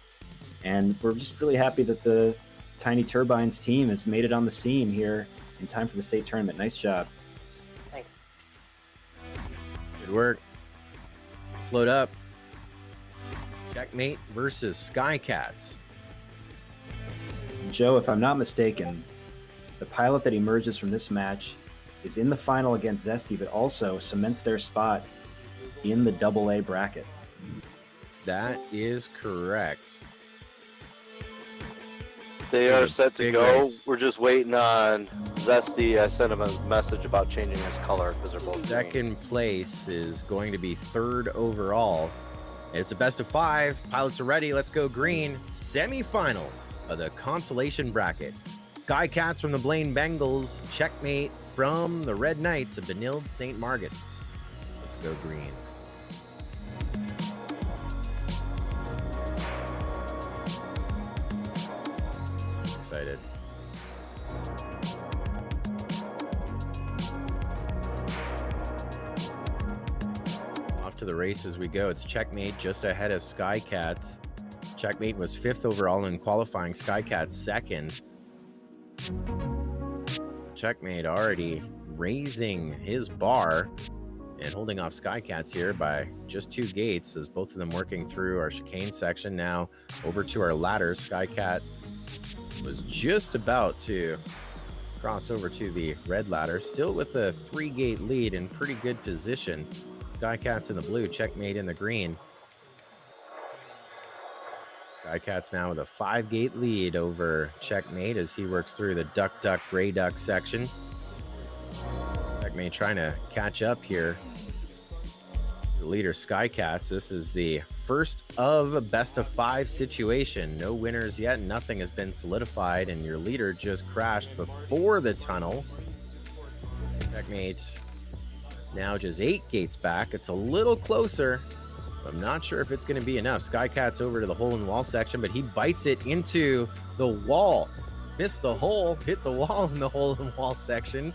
And we're just really happy that the Tiny Turbines team has made it on the scene here in time for the state tournament. Nice job. Thanks. Good work. Let's load up. Checkmate versus Skycats. Joe, if I'm not mistaken, the pilot that emerges from this match is in the final against Zesty, but also cements their spot in the AA bracket. That is correct. They are set to Big go. race. We're just waiting on Zesty. I sent him a message about changing his color because they're both green. Second place is going to be 3rd overall. It's a best of 5. Pilots are ready. Let's go green. Semi-final of the consolation bracket. Skycats from the Blaine Bengals. Checkmate from the Red Knights of Benilde St. Margaret's. Let's go green. Excited. Off to the races we go. It's Checkmate just ahead of Skycats. Checkmate was 5th overall in qualifying. Skycats 2nd. Checkmate already raising his bar and holding off Skycats here by just 2 gates, as both of them working through our chicane section. Now over to our ladder. Skycat was just about to cross over to the red ladder, still with a 3-gate lead in pretty good position. Skycats in the blue, Checkmate in the green. Skycats now with a 5-gate lead over Checkmate as he works through the duck, gray duck section. Checkmate trying to catch up here. The leader, Skycats. This is the first of a best-of-5 situation. No winners yet. Nothing has been solidified, and your leader just crashed before the tunnel. Checkmate now just 8 gates back. It's a little closer. I'm not sure if it's going to be enough. Skycat's over to the hole-in-the-wall section, but he bites it into the wall. Missed the hole, hit the wall in the hole-in-the-wall section.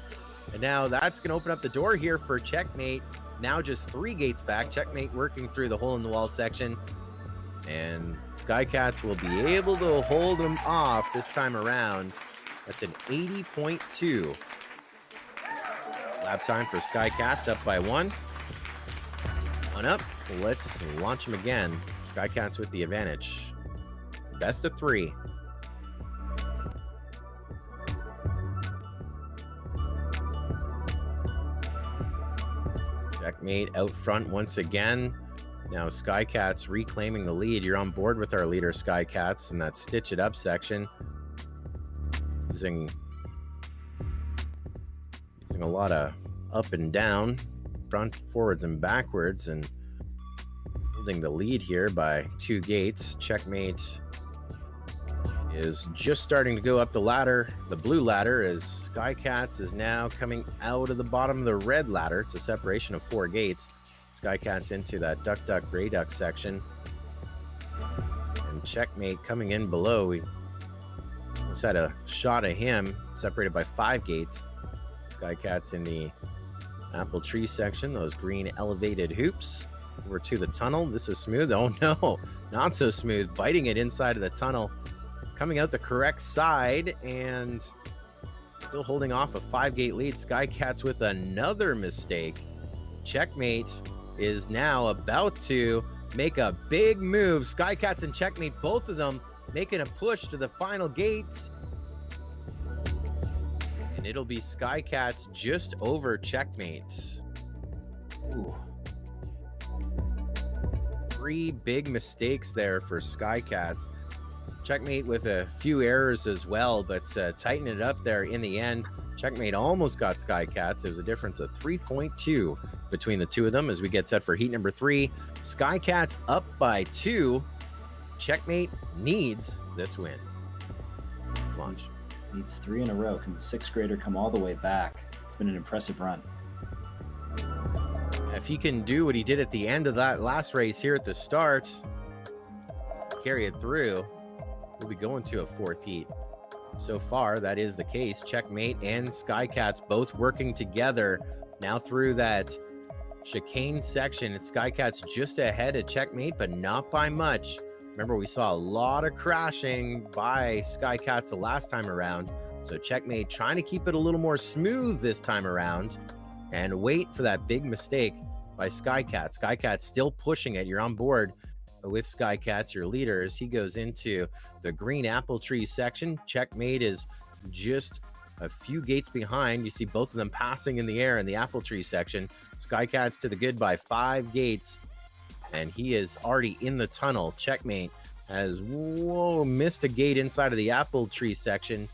And now that's going to open up the door here for Checkmate. Now just 3 gates back. Checkmate working through the hole-in-the-wall section. And Skycats will be able to hold him off this time around. That's an 80.2. Lap time for Skycats, up by 1. 1 up. Let's launch him again. Skycats with the advantage. Best of 3. Checkmate out front once again. Now Skycats reclaiming the lead. You're on board with our leader, Skycats, in that stitch it up section. Using a lot of up and down, front, forwards, and backwards, and holding the lead here by 2 gates. Checkmate is just starting to go up the ladder, the blue ladder, as Skycats is now coming out of the bottom of the red ladder. It's a separation of 4 gates. Skycats into that duck, gray duck section. And Checkmate coming in below. We almost had a shot at him, separated by 5 gates. Skycats in the apple tree section, those green elevated hoops. Over to the tunnel. This is smooth. Oh no, not so smooth. Biting it inside of the tunnel. Coming out the correct side and still holding off a 5-gate lead. Skycats with another mistake. Checkmate is now about to make a big move. Skycats and Checkmate, both of them making a push to the final gates. And it'll be Skycats just over Checkmate. Ooh. 3 big mistakes there for Skycats. Checkmate with a few errors as well, but tighten it up there in the end. Checkmate almost got Skycats. It was a difference of 3.2 between the two of them as we get set for heat number 3. Skycats up by 2. Checkmate needs this win. Let's launch. Needs 3 in a row. Can the 6th grader come all the way back? It's been an impressive run. If he can do what he did at the end of that last race here at the start, carry it through, we'll be going to a 4th heat. So far, that is the case. Checkmate and Skycats both working together now through that chicane section. It's Skycats just ahead of Checkmate, but not by much. Remember, we saw a lot of crashing by Skycats the last time around. So Checkmate trying to keep it a little more smooth this time around and wait for that big mistake by Skycats. Skycats still pushing it. You're on board with Skycats, your leader, as he goes into the green apple tree section. Checkmate is just a few gates behind. You see both of them passing in the air in the apple tree section. Skycats to the good by 5 gates, and he is already in the tunnel. Checkmate has missed a gate inside of the apple tree section,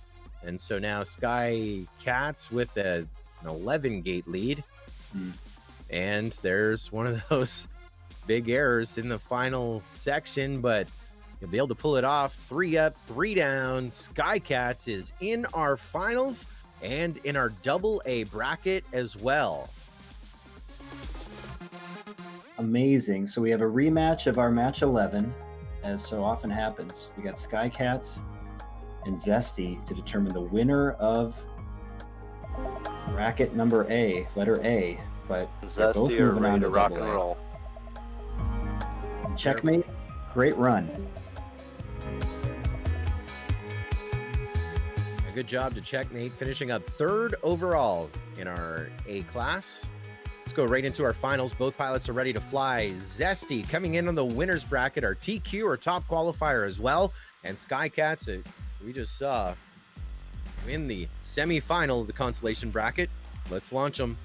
and so now Skycats with an 11-gate lead. And there's one of those big errors in the final section, but you'll be able to pull it off. 3 up, 3 down. Skycats is in our finals and in our AA bracket as well. Amazing. So we have a rematch of our match 11, as so often happens. We got Skycats and Zesty to determine the winner of bracket number A, letter A. But they're both Zesty are moving on ready to to rock AA. and roll. Checkmate, great run. A good job to checkmate, finishing up 3rd overall in our A class. Let's go right into our finals. Both pilots are ready to fly. Zesty coming in on the winner's bracket. Our TQ, our top qualifier as well. And Skycats, we just saw win the semi-final of the consolation bracket. Let's launch them.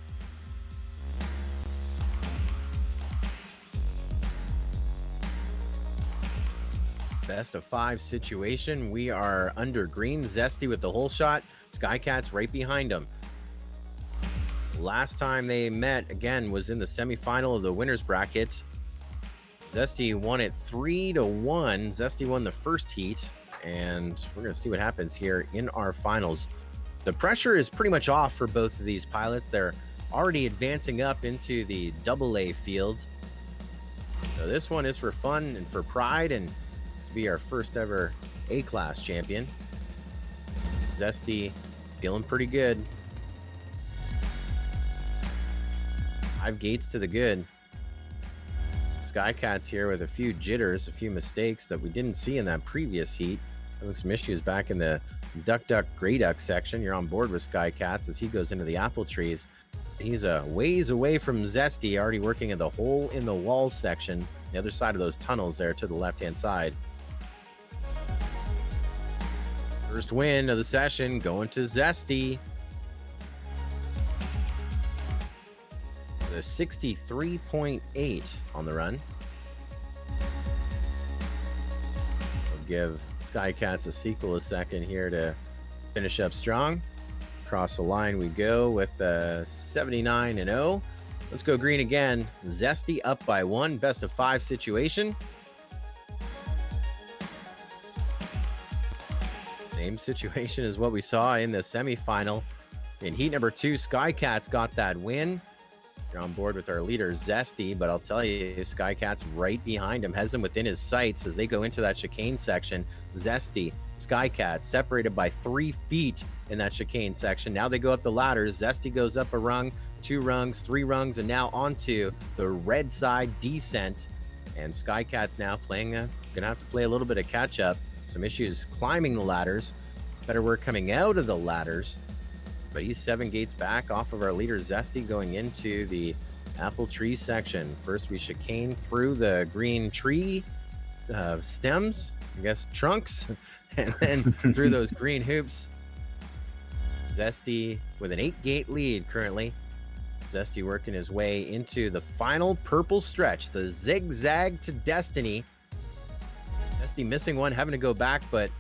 Best of 5 situation. We are under green. Zesty with the hole shot. Skycats right behind him. Last time they met, again, was in the semifinal of the winner's bracket. Zesty won it 3-1. Zesty won the first heat, and we're going to see what happens here in our finals. The pressure is pretty much off for both of these pilots. They're already advancing up into the AA field. So this one is for fun and for pride, and to be our first ever A-class champion. Zesty feeling pretty good. 5 gates to the good. Skycats here with a few jitters, a few mistakes that we didn't see in that previous heat. Having some issues back in the duck, gray duck section. You're on board with Skycats as he goes into the apple trees. He's a ways away from Zesty, already working in the hole in the wall section, the other side of those tunnels there to the left-hand side. First win of the session going to Zesty. The 63.8 on the run. We'll give Skycats a sequel a second here to finish up strong. Across the line we go with 79-0. Let's go green again. Zesty up by 1, best of 5 situation. Same situation as what we saw in the semifinal. In heat number 2, Skycats got that win. You're on board with our leader, Zesty, but I'll tell you, Skycats right behind him, has him within his sights as they go into that chicane section. Zesty, Skycats separated by 3 feet in that chicane section. Now they go up the ladders. Zesty goes up a rung, 2 rungs, 3 rungs, and now onto the red side descent. And Skycats now gonna have to play a little bit of catch up. Some issues climbing the ladders, better work coming out of the ladders. But he's 7 gates back off of our leader Zesty going into the apple tree section. First we chicane through the green tree stems, I guess trunks, and then through those green hoops. Zesty with an 8-gate lead currently. Zesty working his way into the final purple stretch, the zigzag to destiny. Zesty missing one, having to go back, but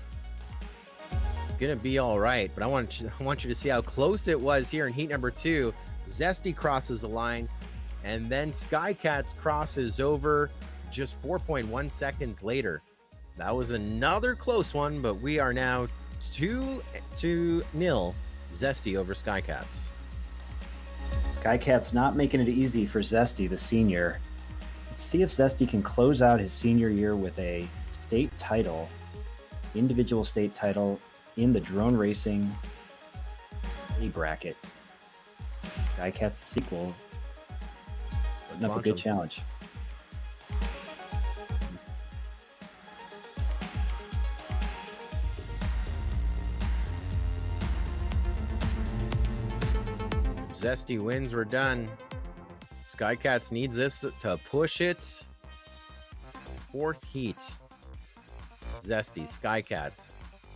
gonna be all right. But I want you to see how close it was here in heat number 2. Zesty crosses the line, and then Skycats crosses over just 4.1 seconds later. That was another close one, but we are now 2-0 Zesty over Skycats. Skycats not making it easy for Zesty, the senior. Let's see if Zesty can close out his senior year with a state title, individual state title, in the drone racing A bracket. Skycats sequel. Putting up a good challenge. Zesty wins, we're done. Skycats needs this to push it. 4th heat. Zesty, Skycats.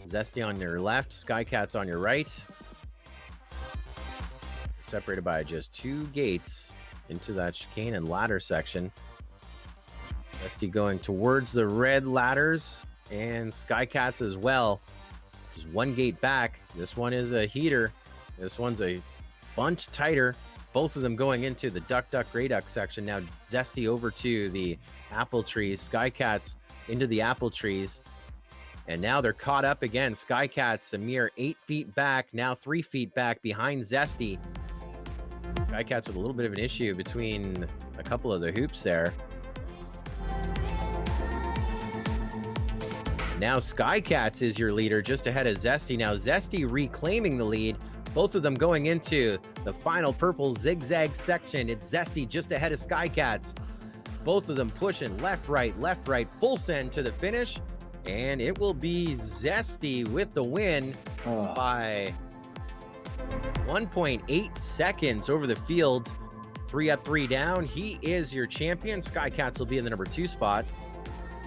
Zesty on your left, Skycats on your right. Separated by just 2 gates into that chicane and ladder section. Zesty going towards the red ladders, and Skycats as well. Just 1 gate back. This one is a heater. This one's a bunch tighter. Both of them going into the duck, gray duck section. Now Zesty over to the apple trees. Skycats into the apple trees. And now they're caught up again. Skycats a mere 8 feet back, now 3 feet back behind Zesty. Skycats with a little bit of an issue between a couple of the hoops there. Now Skycats is your leader just ahead of Zesty. Now Zesty reclaiming the lead. Both of them going into the final purple zigzag section. It's Zesty just ahead of Skycats. Both of them pushing left, right, full send to the finish. And it will be Zesty with the win Oh, by 1.8 seconds over the field. 3 up, 3 down. He is your champion. Skycats will be in the number 2 spot.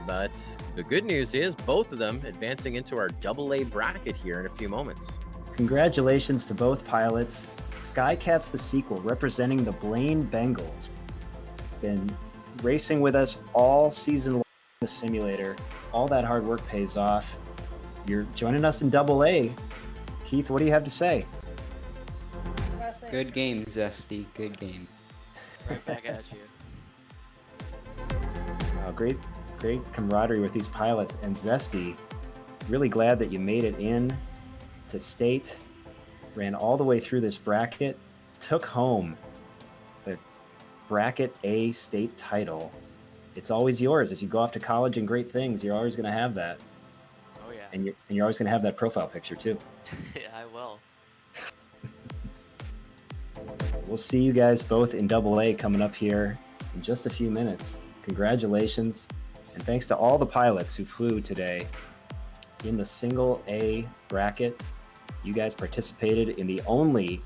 But the good news is both of them advancing into our AA bracket here in a few moments. congratulations to both pilots. Skycats the sequel, representing the Blaine Bengals. Been racing with us all season long in the simulator. All that hard work pays off. You're joining us in AA. Keith, what do you have to say? Good game, Zesty. Good game. Right back at you. Great camaraderie with these pilots. And Zesty, really glad that you made it in to state, ran all the way through this bracket, took home the bracket A state title. It's always yours as you go off to college and great things. You're always going to have that. Oh yeah. And you're always going to have that profile picture too. Yeah, I will. We'll see you guys both in AA coming up here in just a few minutes. Congratulations. And thanks to all the pilots who flew today in the single A bracket. You guys participated in the only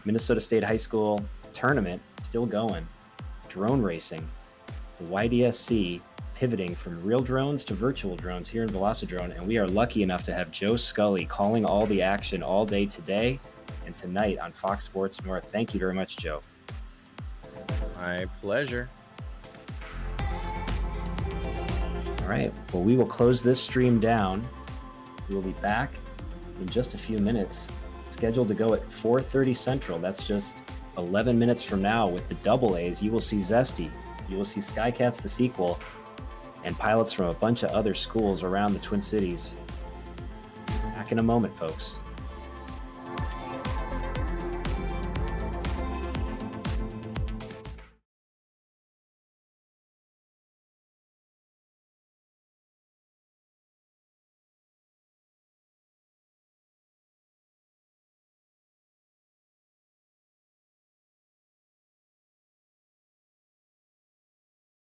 Minnesota State High School tournament still going, drone racing. The YDSC pivoting from real drones to virtual drones here in Velocidrone. And we are lucky enough to have Joe Scully calling all the action all day today and tonight on Fox Sports North. Thank you very much, Joe. My pleasure. All right. Well, we will close this stream down. We will be back in just a few minutes, scheduled to go at 4:30 Central. That's just 11 minutes from now with the AA's. You will see Zesty. You will see Skycats the sequel and pilots from a bunch of other schools around the Twin Cities. Back in a moment, folks.